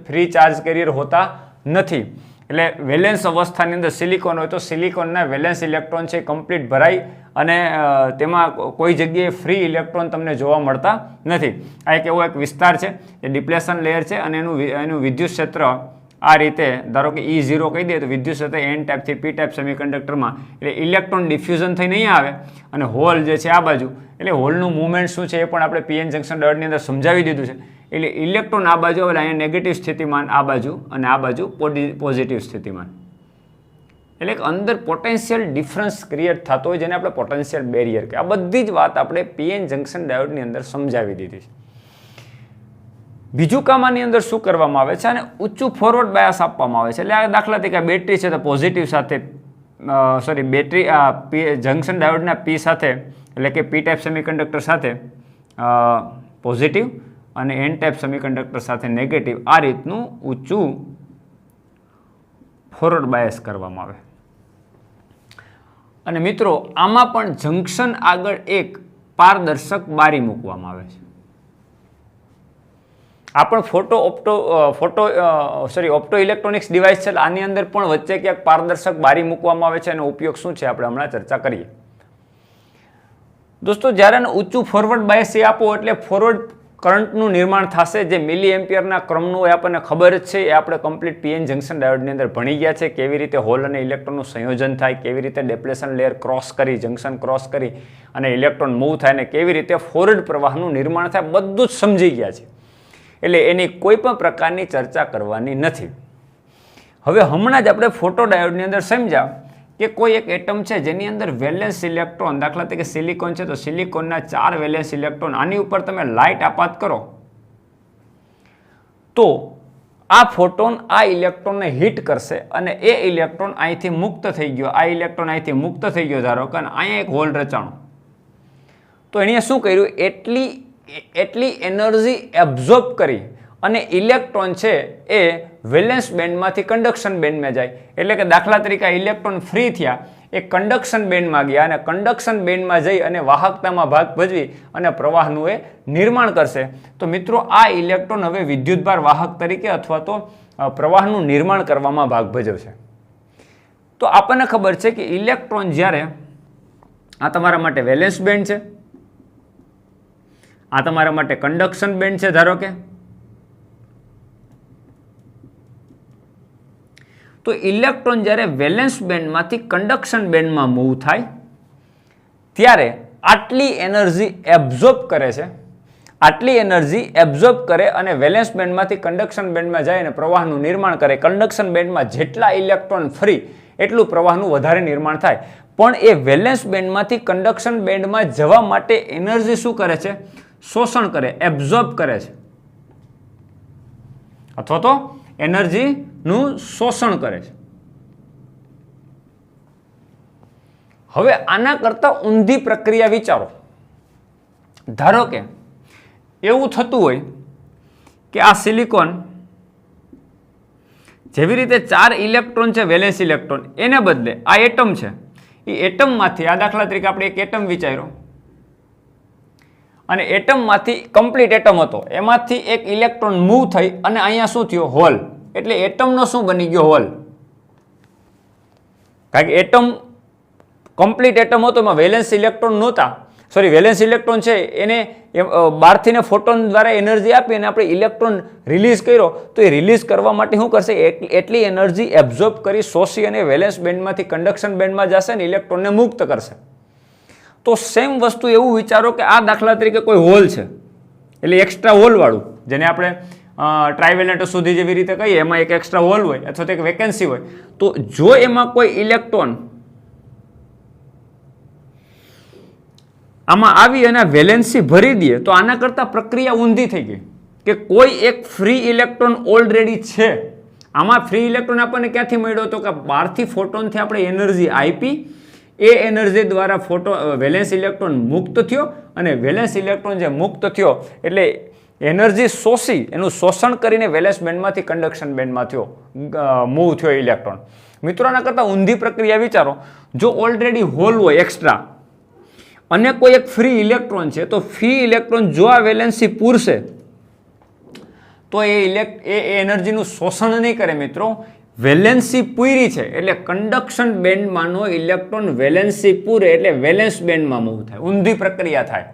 ફ્રી ચાર્જ કેરિયર હોતા નથી. એટલે વેલેન્સ અવસ્થાની અંદર સિલિકોન હોય તો સિલિકોનના વેલેન્સ ઇલેક્ટ્રોન છે કમ્પ્લીટ ભરાય અને તેમાં કોઈ જગ્યાએ ફ્રી ઇલેક્ટ્રોન તમને જોવા મળતા નથી. આ એક એવો એક વિસ્તાર છે એ ડિપ્લેશન લેયર છે, અને એનું વિદ્યુત ક્ષેત્ર આ રીતે, ધારો કે E0 કહી દઈએ તો વિદ્યુત ક્ષેત્ર એન ટાઈપથી પી ટાઈપ સેમિકન્ડક્ટરમાં, એટલે ઇલેક્ટ્રોન ડિફ્યુઝન થઈને અહીંયા આવે અને હોલ જે છે આ બાજુ, એટલે હોલનું મૂવમેન્ટ શું છે એ પણ આપણે PN જંક્શન ડાયોડની અંદર સમજાવી દીધું છે. એટલે ઇલેક્ટ્રોન આ બાજુ આવે, અહીંયા નેગેટિવ સ્થિતિમાન આ બાજુ અને આ બાજુ પોઝિટિવ સ્થિતિમાન, એટલે અંદર પોટેન્શિયલ ડિફરન્સ ક્રિએટ થતો હોય જેને આપણે પોટેન્શિયલ બેરિયર કહે. આ બધી જ વાત આપણે PN જંક્શન ડાયોડની અંદર સમજાવી દીધી છે. બીજું કામ આની અંદર શું કરવામાં આવે છે, અને ઊંચું ફોરવર્ડ બાયસ આપવામાં આવે છે. એટલે આ દાખલા તરીકે બેટરી છે તો પોઝિટિવ સાથે બેટરી જંક્શન ડાયોડના P સાથે, એટલે કે પી ટાઈપ સેમિકન્ડક્ટર સાથે પોઝિટિવ અને એન ટાઈપ સેમિકન્ડક્ટર સાથે નેગેટિવ, આ રીતનું ઊંચું ફોરવર્ડ બાયસ કરવામાં આવે. અને મિત્રો આમાં પણ જંક્શન આગળ એક પારદર્શક બારી મૂકવામાં આવે છે. આ પણ ઓપ્ટો ઇલેક્ટ્રોનિક્સ ડિવાઇસ છે, આની અંદર પણ વચ્ચે ક્યાંક પારદર્શક બારી મૂકવામાં આવે છે, અને ઉપયોગ શું છે આપણે હમણાં ચર્ચા કરીએ. દોસ્તો જ્યારે ઊંચું ફોરવર્ડ બાયસ એ આપો એટલે ફોરવર્ડ કરંટનું નિર્માણ થશે જે મિલી એમ્પિયરના ક્રમનું હોય આપણને ખબર જ છે. એ આપણે કમ્પ્લીટ પીએન જંકશન ડાયોડની અંદર ભણી ગયા છે, કેવી રીતે હોલ અને ઇલેક્ટ્રોનનું સંયોજન થાય, કેવી રીતે ડેપ્લેશન લેયર ક્રોસ કરી, જંકશન ક્રોસ કરી અને ઇલેક્ટ્રોન મૂવ થાય, અને કેવી રીતે ફોરવર્ડ પ્રવાહનું નિર્માણ થાય, બધું જ સમજી ગયા છે. એટલે એની કોઈ પણ પ્રકારની ચર્ચા કરવાની નથી. હવે હમણાં જ આપણે ફોટો ડાયોડની અંદર સમજ્યા કે કોઈ એક એટમ છે જેની અંદર વેલેન્સ ઇલેક્ટ્રોન, દાખલા તરીકે સિલિકોન છે તો સિલિકોનના 4 વેલેન્સ ઇલેક્ટ્રોન, આની ઉપર તમે લાઇટ આપાત કરો તો આ ફોટોન આ ઇલેક્ટ્રોનને હિટ કરશે અને એ ઇલેક્ટ્રોન અહીંથી મુક્ત થઈ ગયો, આ ઇલેક્ટ્રોન અહીંથી મુક્ત થઈ ગયો ધારો કે અહીંયા એક હોલ રચાણો. તો એણે શું કર્યું, એટલી એનર્જી એબ્ઝોર્બ કરી અને ઇલેક્ટ્રોન છે એ વેલેન્સ બેન્ડમાંથી કન્ડક્શન બેન્ડમાં જાય. એટલે કે દાખલા તરીકે ઇલેક્ટ્રોન ફ્રી થયા, એ કન્ડક્શન બેન્ડમાં ગયા અને કન્ડક્શન બેન્ડમાં જઈ અને વાહકતામાં ભાગ ભજવી અને પ્રવાહનું એ નિર્માણ કરશે. તો મિત્રો આ ઇલેક્ટ્રોન હવે વિદ્યુતભાર વાહક તરીકે અથવા તો પ્રવાહનું નિર્માણ કરવામાં ભાગ ભજવશે. તો આપણને ખબર છે કે ઇલેક્ટ્રોન જ્યારે આ તમારા માટે વેલેન્સ બેન્ડ છે, આ તમારા માટે કન્ડક્શન બેન્ડ છે ધારો કે, તો ઇલેક્ટ્રોન જ્યારે વેલેન્સ બેન્ડમાંથી કન્ડક્શન બેન્ડમાં મૂવ થાય ત્યારે આટલી એનર્જી એબ્ઝોર્બ કરે છે, આટલી એનર્જી એબ્ઝોર્બ કરે અને વેલેન્સ બેન્ડમાંથી કન્ડક્શન બેન્ડમાં જાય અને પ્રવાહનું નિર્માણ કરે. કન્ડક્શન બેન્ડમાં જેટલા ઇલેક્ટ્રોન ફ્રી એટલું પ્રવાહનું વધારે નિર્માણ થાય. પણ એ વેલેન્સ બેન્ડમાંથી કન્ડક્શન બેન્ડમાં જવા માટે એનર્જી શું કરે છે, શોષણ કરે, એબ્ઝોર્બ કરે છે, અથવા તો એનર્જીનું શોષણ કરે છે. હવે આના કરતા ઊંધી પ્રક્રિયા વિચારો. ધારો કે એવું થતું હોય કે આ સિલિકોન જેવી રીતે 4 ઇલેક્ટ્રોન છે વેલેન્સ ઇલેક્ટ્રોન, એને બદલે આ એટમ છે, એ એટમમાંથી આ દાખલા તરીકે આપણે એક એટમ વિચાર્યો અને એટમમાંથી કમ્પ્લીટ એટમ હતો, એમાંથી એક ઇલેક્ટ્રોન મૂવ થઈ અને અહીંયા શું થયો, હોલ. એટલે એટમનો શું બની ગયો, હોલ. કારણ કે એટમ કમ્પ્લીટ એટમ હતો, એમાં વેલેન્સ ઇલેક્ટ્રોન નહોતા, વેલેન્સ ઇલેક્ટ્રોન છે એને બહારથીને ફોટોન દ્વારા એનર્જી આપી અને આપણે ઇલેક્ટ્રોન રિલીઝ કર્યો, તો એ રિલીઝ કરવા માટે શું કરશે, એટલી એનર્જી એબ્ઝોર્બ કરી શોષી અને વેલેન્સ બેન્ડમાંથી કન્ડક્શન બેન્ડમાં જશે અને ઇલેક્ટ્રોનને મુક્ત કરશે. તો સેમ વસ્તુ એવું વિચારો કે આ દાખલા તરીકે કોઈ હોલ છે, એટલે એક્સ્ટ્રા હોલ વાળું, જેને આપણે ટ્રાઇવેલેન્ટ સુધી જેવી રીતે કહીએ, એમાં એક એક્સ્ટ્રા હોલ હોય અથવા તો એક વેકેન્સી હોય. તો જો એમાં કોઈ ઇલેક્ટ્રોન આમાં આવી અને વેલેન્સી ભરી દે તો આના કરતાં પ્રક્રિયા ઊંધી થઈ ગઈ કે કોઈ એક ફ્રી ઇલેક્ટ્રોન ઓલરેડી છે. આમાં ફ્રી ઇલેક્ટ્રોન આપણને ક્યાંથી મળ્યો હતો કે બહારથી ફોટોનથી આપણે એનર્જી આપી, એ એનર્જી દ્વારા વેલેન્સ ઇલેક્ટ્રોન મુક્ત થયો અને વેલેન્સ ઇલેક્ટ્રોન જે મુક્ત થયો એટલે એનર્જી શોષી એનું શોષણ કરીને વેલેન્સ બેન્ડમાંથી કન્ડક્શન બેન્ડમાં થયો, મૂવ થયો ઇલેક્ટ્રોન. મિત્રો આના કરતાં ઊંધી પ્રક્રિયા વિચારો. જો ઓલરેડી હોલ હોય એક્સ્ટ્રા અને કોઈ એક ફ્રી ઇલેક્ટ્રોન છે, તો ફ્રી ઇલેક્ટ્રોન જો આ વેલેન્સી પૂરશે તો એ એનર્જીનું શોષણ નહીં કરે. મિત્રો વેલેન્સી પૂરી છે એટલે કન્ડક્શન બેન્ડમાંનો ઇલેક્ટ્રોન વેલેન્સી પૂરે એટલે વેલેન્સ બેન્ડમાં મૂવ થાય, ઊંધી પ્રક્રિયા થાય.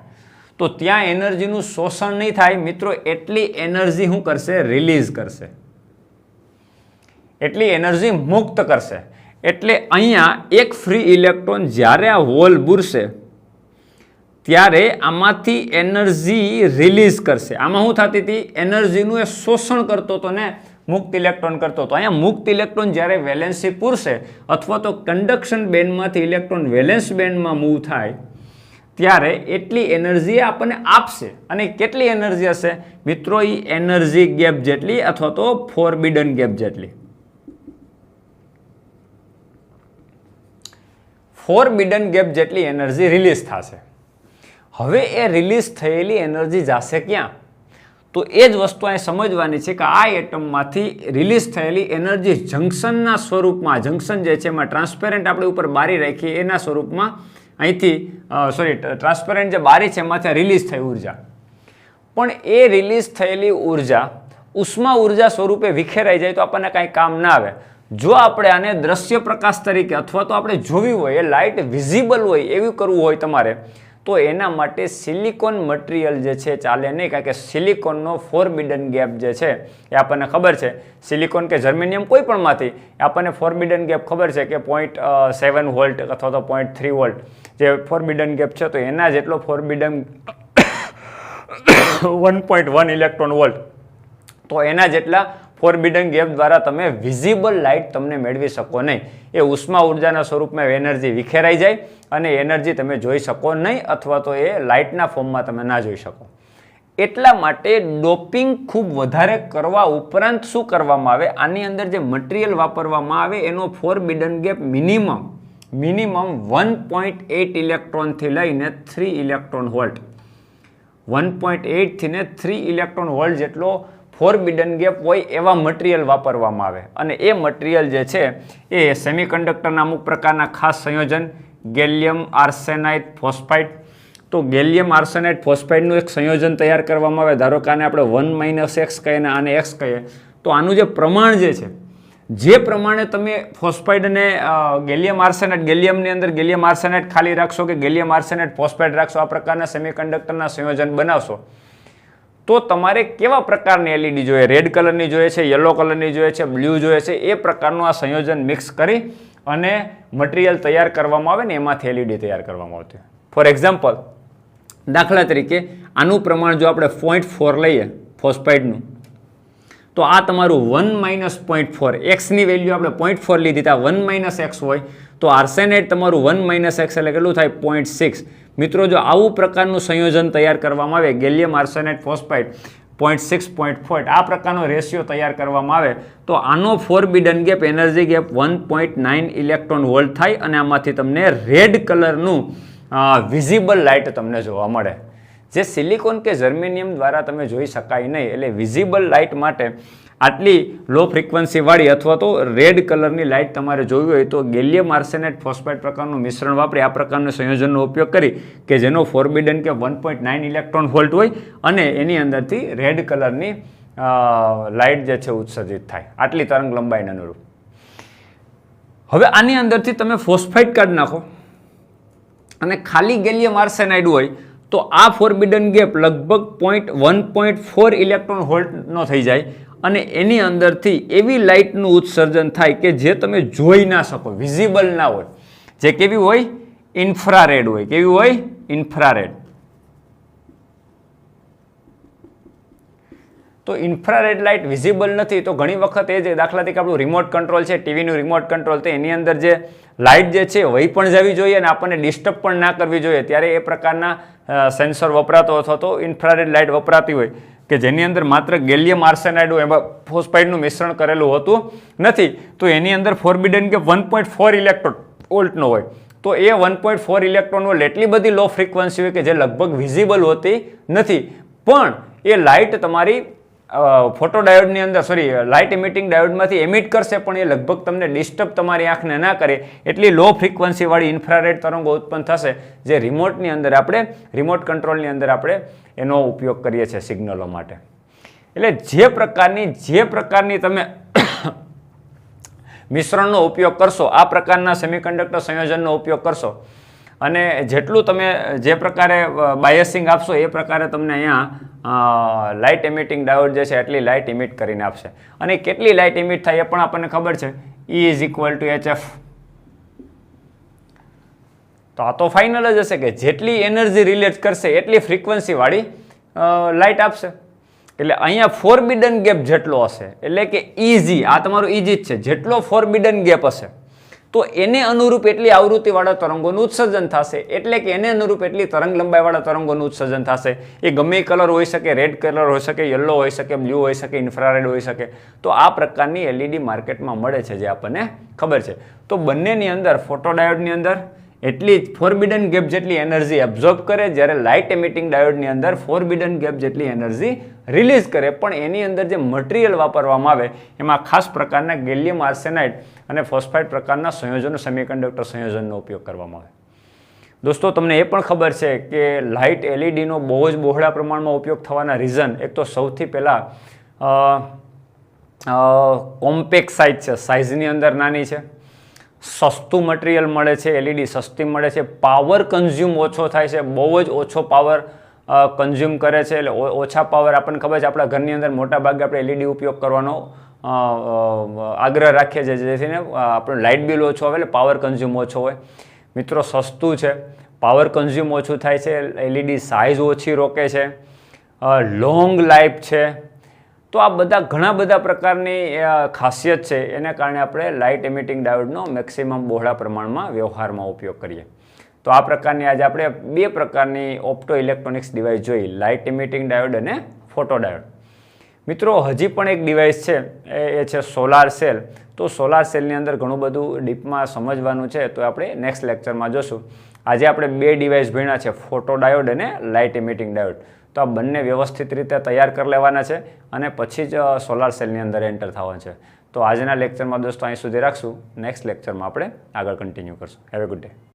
તો ત્યાં એનર્જીનું શોષણ નહીં થાય મિત્રો, એટલી એનર્જી શું કરશે, રિલીઝ કરશે, એટલી એનર્જી મુક્ત કરશે. એટલે અહીંયા એક ફ્રી ઇલેક્ટ્રોન જ્યારે આ હોલ બુરશે ત્યારે આમાંથી એનર્જી રિલીઝ કરશે. આમાં શું થતી હતી, એનર્જીનું એ શોષણ કરતો હતો ને મુક્ત ઇલેક્ટ્રોન કરતો હતો. અહીંયા મુક્ત ઇલેક્ટ્રોન જ્યારે વેલેન્સી પૂરશે અથવા તો કન્ડક્શન બેન્ડમાંથી ઇલેક્ટ્રોન વેલેન્સ બેન્ડમાં મૂવ થાય ત્યારે એટલી એનર્જી આપણને આપશે. અને કેટલી એનર્જી હશે મિત્રો, એ એનર્જી ગેપ જેટલી અથવા તો ફોરબિડન ગેપ જેટલી. ફોરબિડન ગેપ જેટલી એનર્જી રિલીઝ થશે. હવે એ રિલીઝ થયેલી એનર્જી જશે ક્યાં, તો એ જ વસ્તુ અહીં સમજવાની છે કે આ એટમમાંથી રિલીઝ થયેલી એનર્જી જંક્શનના સ્વરૂપમાં, જંક્શન જે છે એમાં ટ્રાન્સપેરન્ટ આપણે ઉપર બારી રાખીએ એના સ્વરૂપમાં અહીંથી ટ્રાન્સપેરન્ટ જે બારી છે એમાંથી રિલીઝ થઈ ઉર્જા. પણ એ રિલીઝ થયેલી ઉર્જા ઉષ્મા ઉર્જા સ્વરૂપે વિખેરાઈ જાય તો આપણને કાંઈ કામ ના આવે. જો આપણે આને દ્રશ્ય પ્રકાશ તરીકે અથવા તો આપણે જોવી હોય, એ લાઇટ વિઝિબલ હોય એવું કરવું હોય તમારે, તો એના માટે સિલિકોન મટીરિયલ જે છે ચાલે નહીં, કારણ કે સિલિકોનનો ફોરબિડન ગેપ જે છે એ આપણને ખબર છે. સિલિકોન કે જર્મેનિયમ કોઈ પણમાંથી આપણને ફોરબિડન ગેપ ખબર છે કે 0.7 વોલ્ટ અથવા તો 0.3 વોલ્ટ જે ફોરબિડન ગેપ છે, તો એના જેટલો ફોરબિડન 1.1 ઇલેક્ટ્રોન વોલ્ટ, તો એના જેટલા ફોરબિડન ગેપ દ્વારા તમે વિઝિબલ લાઇટ તમને મેળવી શકો નહીં. એ ઉષ્મા ઉર્જાના સ્વરૂપમાં એનર્જી વિખેરાઈ જાય અને એનર્જી તમે જોઈ શકો નહીં, અથવા તો એ લાઇટના ફોર્મમાં તમે ના જોઈ શકો. એટલા માટે ડોપિંગ ખૂબ વધારે કરવા ઉપરાંત શું કરવામાં આવે, આની અંદર જે મટીરિયલ વાપરવામાં આવે એનો ફોરબિડન ગેપ મિનિમમ 1.8 ઇલેક્ટ્રોનથી લઈને 3 ઇલેક્ટ્રોન વોલ્ટ, 1.8 થી ને 3 ઇલેક્ટ્રોન વોલ્ટ જેટલો ફોરબિડન ગેપ હોય એવા મટીરિયલ વાપરવામાં આવે. અને એ મટીરિયલ જે છે એ સેમિકન્ડક્ટરના અમુક પ્રકારના ખાસ સંયોજન, ગેલિયમ આર્સેનાઇડ ફોસ્ફાઇડ. તો ગેલિયમ આર્સેનાઇડ ફોસ્ફાઇડનું એક સંયોજન તૈયાર કરવામાં આવે. ધારો કે આને આપણે 1 - x કહીએ ને આને x કહીએ, તો આનું જે પ્રમાણ જે પ્રમાણે તમે ફોસ્ફાઇડ અને ગેલિયમ આર્સેનાઇડ, ગેલિયમની અંદર ગેલિયમ આર્સેનાઇડ ખાલી રાખશો કે ગેલિયમ આર્સેનાઇડ ફોસ્ફાઇડ રાખશો, આ પ્રકારના સેમિકન્ડક્ટરના સંયોજન બનાવશો, તો તમારે કેવા પ્રકારની એલઈડી જોઈએ, રેડ કલરની જોઈએ છે, યલો કલરની જોઈએ છે, બ્લુ જોઈએ છે, એ પ્રકારનું આ સંયોજન મિક્સ કરી અને મટીરિયલ તૈયાર કરવામાં આવે ને એમાંથી એલઈડી તૈયાર કરવામાં આવતી. ફોર એક્ઝામ્પલ, દાખલા તરીકે આનું પ્રમાણ જો આપણે 0.4 લઈએ ફોસ્ફાઇડનું, તો આ તમારું 1 - 0.4, એક્સની વેલ્યુ આપણે 0.4 લીધી, તો 1 - x હોય, તો આર્સેનાઇડ તમારું 1 - x એટલે કેટલું થાય 0.6. મિત્રો, જો આવું પ્રકારનું સંયોજન તૈયાર કરવામાં આવે, ગેલિયમ આર્સેનાઇડ ફોસ્ફાઇડ 0.6 0.4 આ પ્રકારનો રેશિયો તૈયાર કરવામાં આવે, તો આનો forbidden gap, energy gap 1.9 electron volt થાય અને આમાંથી તમને રેડ કલરનું વિઝિબલ લાઇટ તમને જોવા મળે, જે સિલિકોન કે જર્મેનિયમ દ્વારા તમે જોઈ શકાય નહીં. એટલે વિઝિબલ લાઇટ માટે આટલી લો ફ્રીક્વન્સીવાળી અથવા તો રેડ કલરની લાઇટ તમારે જોવી હોય તો ગેલિયમ આર્સેનાઇડ ફોસ્ફાઇડ પ્રકારનું મિશ્રણ વાપરી આ પ્રકારના સંયોજનનો ઉપયોગ કરી કે જેનો ફોરબિડન કે 1.9 ઇલેક્ટ્રોન વોલ્ટ હોય અને એની અંદરથી રેડ કલરની લાઇટ જે છે ઉત્સર્જિત થાય, આટલી તરંગ લંબાઈને અનુરૂપ. હવે આની અંદરથી તમે ફોસ્ફાઇડ કાઢી નાખો અને ખાલી ગેલિયમ આર્સેનાઇડ હોય તો આ ફોરબિડન ગેપ લગભગ 1.4 ઇલેક્ટ્રોન વોલ્ટનો થઈ જાય અને એની અંદરથી એવી લાઇટનું ઉત્સર્જન થાય કે જે તમે જોઈ ના શકો, વિઝિબલ ના હોય, જે કેવી હોય, ઇન્ફ્રારેડ હોય. કેવી હોય? ઇન્ફ્રારેડ. તો ઇન્ફ્રારેડ લાઇટ વિઝિબલ નથી, તો ઘણી વખત એ જે દાખલા તરીકે આપણું રિમોટ કંટ્રોલ છે, ટીવીનું રિમોટ કંટ્રોલ, તો એની અંદર જે લાઇટ જે છે વહી પણ જવી જોઈએ અને આપણને ડિસ્ટર્બ પણ ના કરવી જોઈએ, ત્યારે એ પ્રકારના સેન્સર વપરાતો અથવા તો ઇન્ફ્રારેડ લાઇટ વપરાતી હોય કે જેની અંદર માત્ર ગેલિયમ આર્સેનાઇડ એમાં ફોસ્ફાઇડનું મિશ્રણ કરેલું હોતું નથી, તો એની અંદર ફોરબિડન કે 1.4 ઇલેક્ટ્રોન વોલ્ટનો હોય, તો એ 1.4 ઇલેક્ટ્રોન વોલ્ટ એટલી બધી લો ફ્રીક્વન્સી હોય કે જે લગભગ વિઝિબલ હોતી નથી, પણ એ લાઇટ તમારી ફોટોડાયોડની અંદર લાઇટ એમિટિંગ ડાયોડમાંથી એમિટ કરશે, પણ એ લગભગ તમને ડિસ્ટર્બ તમારી આંખને ના કરે એટલી લો ફ્રીક્વન્સીવાળી ઇન્ફ્રારેડ તરંગો ઉત્પન્ન થશે, જે રિમોટની અંદર આપણે રિમોટ કંટ્રોલની અંદર આપણે એનો ઉપયોગ કરીએ છીએ સિગ્નલો માટે. એટલે જે પ્રકારની તમે મિશ્રણનો ઉપયોગ કરશો, આ પ્રકારના સેમિકન્ડક્ટર સંયોજનનો ઉપયોગ કરશો અને જેટલું તમે જે પ્રકારે બાયસિંગ આપશો એ પ્રકારે તમને અહીંયા લાઇટ એમિટિંગ ડાયોડ જે છે એટલી લાઇટ ઇમિટ કરીને આપશે. અને કેટલી લાઇટ ઇમિટ થાય એ પણ આપણને ખબર છે, E = HF. તો આ તો ફાઇનલ જ હશે કે જેટલી એનર્જી રિલીઝ કરશે એટલી ફ્રીક્વન્સીવાળી લાઇટ આપશે. એટલે અહીંયા ફોરબિડન ગેપ જેટલો હશે, એટલે કે EG, આ તમારું EG જ છે, જેટલો ફોરબિડન ગેપ હશે તો એને અનુરૂપ એટલી આવૃત્તિવાળા તરંગોનું ઉત્સર્જન થશે, એટલે કે એને અનુરૂપ એટલી તરંગ લંબાઈવાળા તરંગોનું ઉત્સર્જન થશે. એ ગમે કલર હોઈ શકે, રેડ કલર હોઈ શકે, યલો હોઈ શકે, બ્લુ હોઈ શકે, ઇન્ફ્રારેડ હોઈ શકે. તો આ પ્રકારની એલઈડી માર્કેટમાં મળે છે જે આપણને ખબર છે. તો બંનેની અંદર ફોટોડાયોડની અંદર એટલી ફોરબિડન ગેપ જેટલી એનર્જી એબ્ઝોર્બ કરે, જ્યારે લાઇટ એમિટિંગ ડાયોડની અંદર ફોરબિડન ગેપ જેટલી એનર્જી રિલીઝ કરે. પણ એની અંદર જે મટીરિયલ વાપરવામાં આવે એમાં ખાસ પ્રકારના ગેલિયમ આર્સેનાઇડ અને ફોસ્ફાઇડ પ્રકારના સંયોજનો, સેમિકન્ડક્ટર સંયોજનનો ઉપયોગ કરવામાં આવે. દોસ્તો, તમને એ પણ ખબર છે કે લાઇટ એલઈડીનો બહુ જ બહોળા પ્રમાણમાં ઉપયોગ થવાના રીઝન, એક તો સૌથી પહેલાં કોમ્પેક્ટ સાઇઝ છે, સાઇઝની અંદર નાની છે. સસ્તું મટીરિયલ મળે છે, એલઈડી સસ્તી મળે છે, પાવર કન્ઝ્યુમ ઓછો થાય છે, બહુ જ ઓછો પાવર કન્ઝ્યુમ કરે છે. એટલે ઓછા પાવર આપણને ખબર છે, આપણા ઘરની અંદર મોટા ભાગે આપણે એલઈડી ઉપયોગ કરવાનો આગ્રહ રાખીએ છીએ, જેથી આપણું લાઇટ બિલ ઓછું આવે, એટલે પાવર કન્ઝ્યુમ ઓછો હોય. મિત્રો સસ્તું છે, પાવર કન્ઝ્યુમ ઓછું થાય છે, એલઈડી સાઇઝ ઓછી રોકે છે, લોંગ લાઈફ છે. તો આ બધા ઘણા બધા પ્રકારની ખાસિયત છે, એને કારણે આપણે લાઇટ એમિટિંગ ડાયોડનો મેક્સિમમ બહોળા પ્રમાણમાં વ્યવહારમાં ઉપયોગ કરીએ. તો આ પ્રકારની આજે આપણે બે પ્રકારની ઓપ્ટો ઇલેક્ટ્રોનિક્સ ડિવાઇસ જોઈ, લાઇટ એમિટિંગ ડાયોડ અને ફોટો ડાયોડ. મિત્રો હજી પણ એક ડિવાઇસ છે, એ છે સોલાર સેલ. તો સોલાર સેલની અંદર ઘણું બધું ડીપમાં સમજવાનું છે, તો આપણે નેક્સ્ટ લેક્ચરમાં જોશું. આજે આપણે બે ડિવાઇસ ભણ્યા છે, ફોટો ડાયોડ અને લાઇટ એમિટિંગ ડાયોડ. તો આ બંને વ્યવસ્થિત રીતે તૈયાર કરી લેવાના છે અને પછી જ સોલાર સેલની અંદર એન્ટર થવાનું છે. તો આજના લેક્ચરમાં દોસ્તો અહીં સુધી રાખશું. નેક્સ્ટ લેક્ચરમાં આપણે આગળ કન્ટિન્યુ કરશું. Have a good day.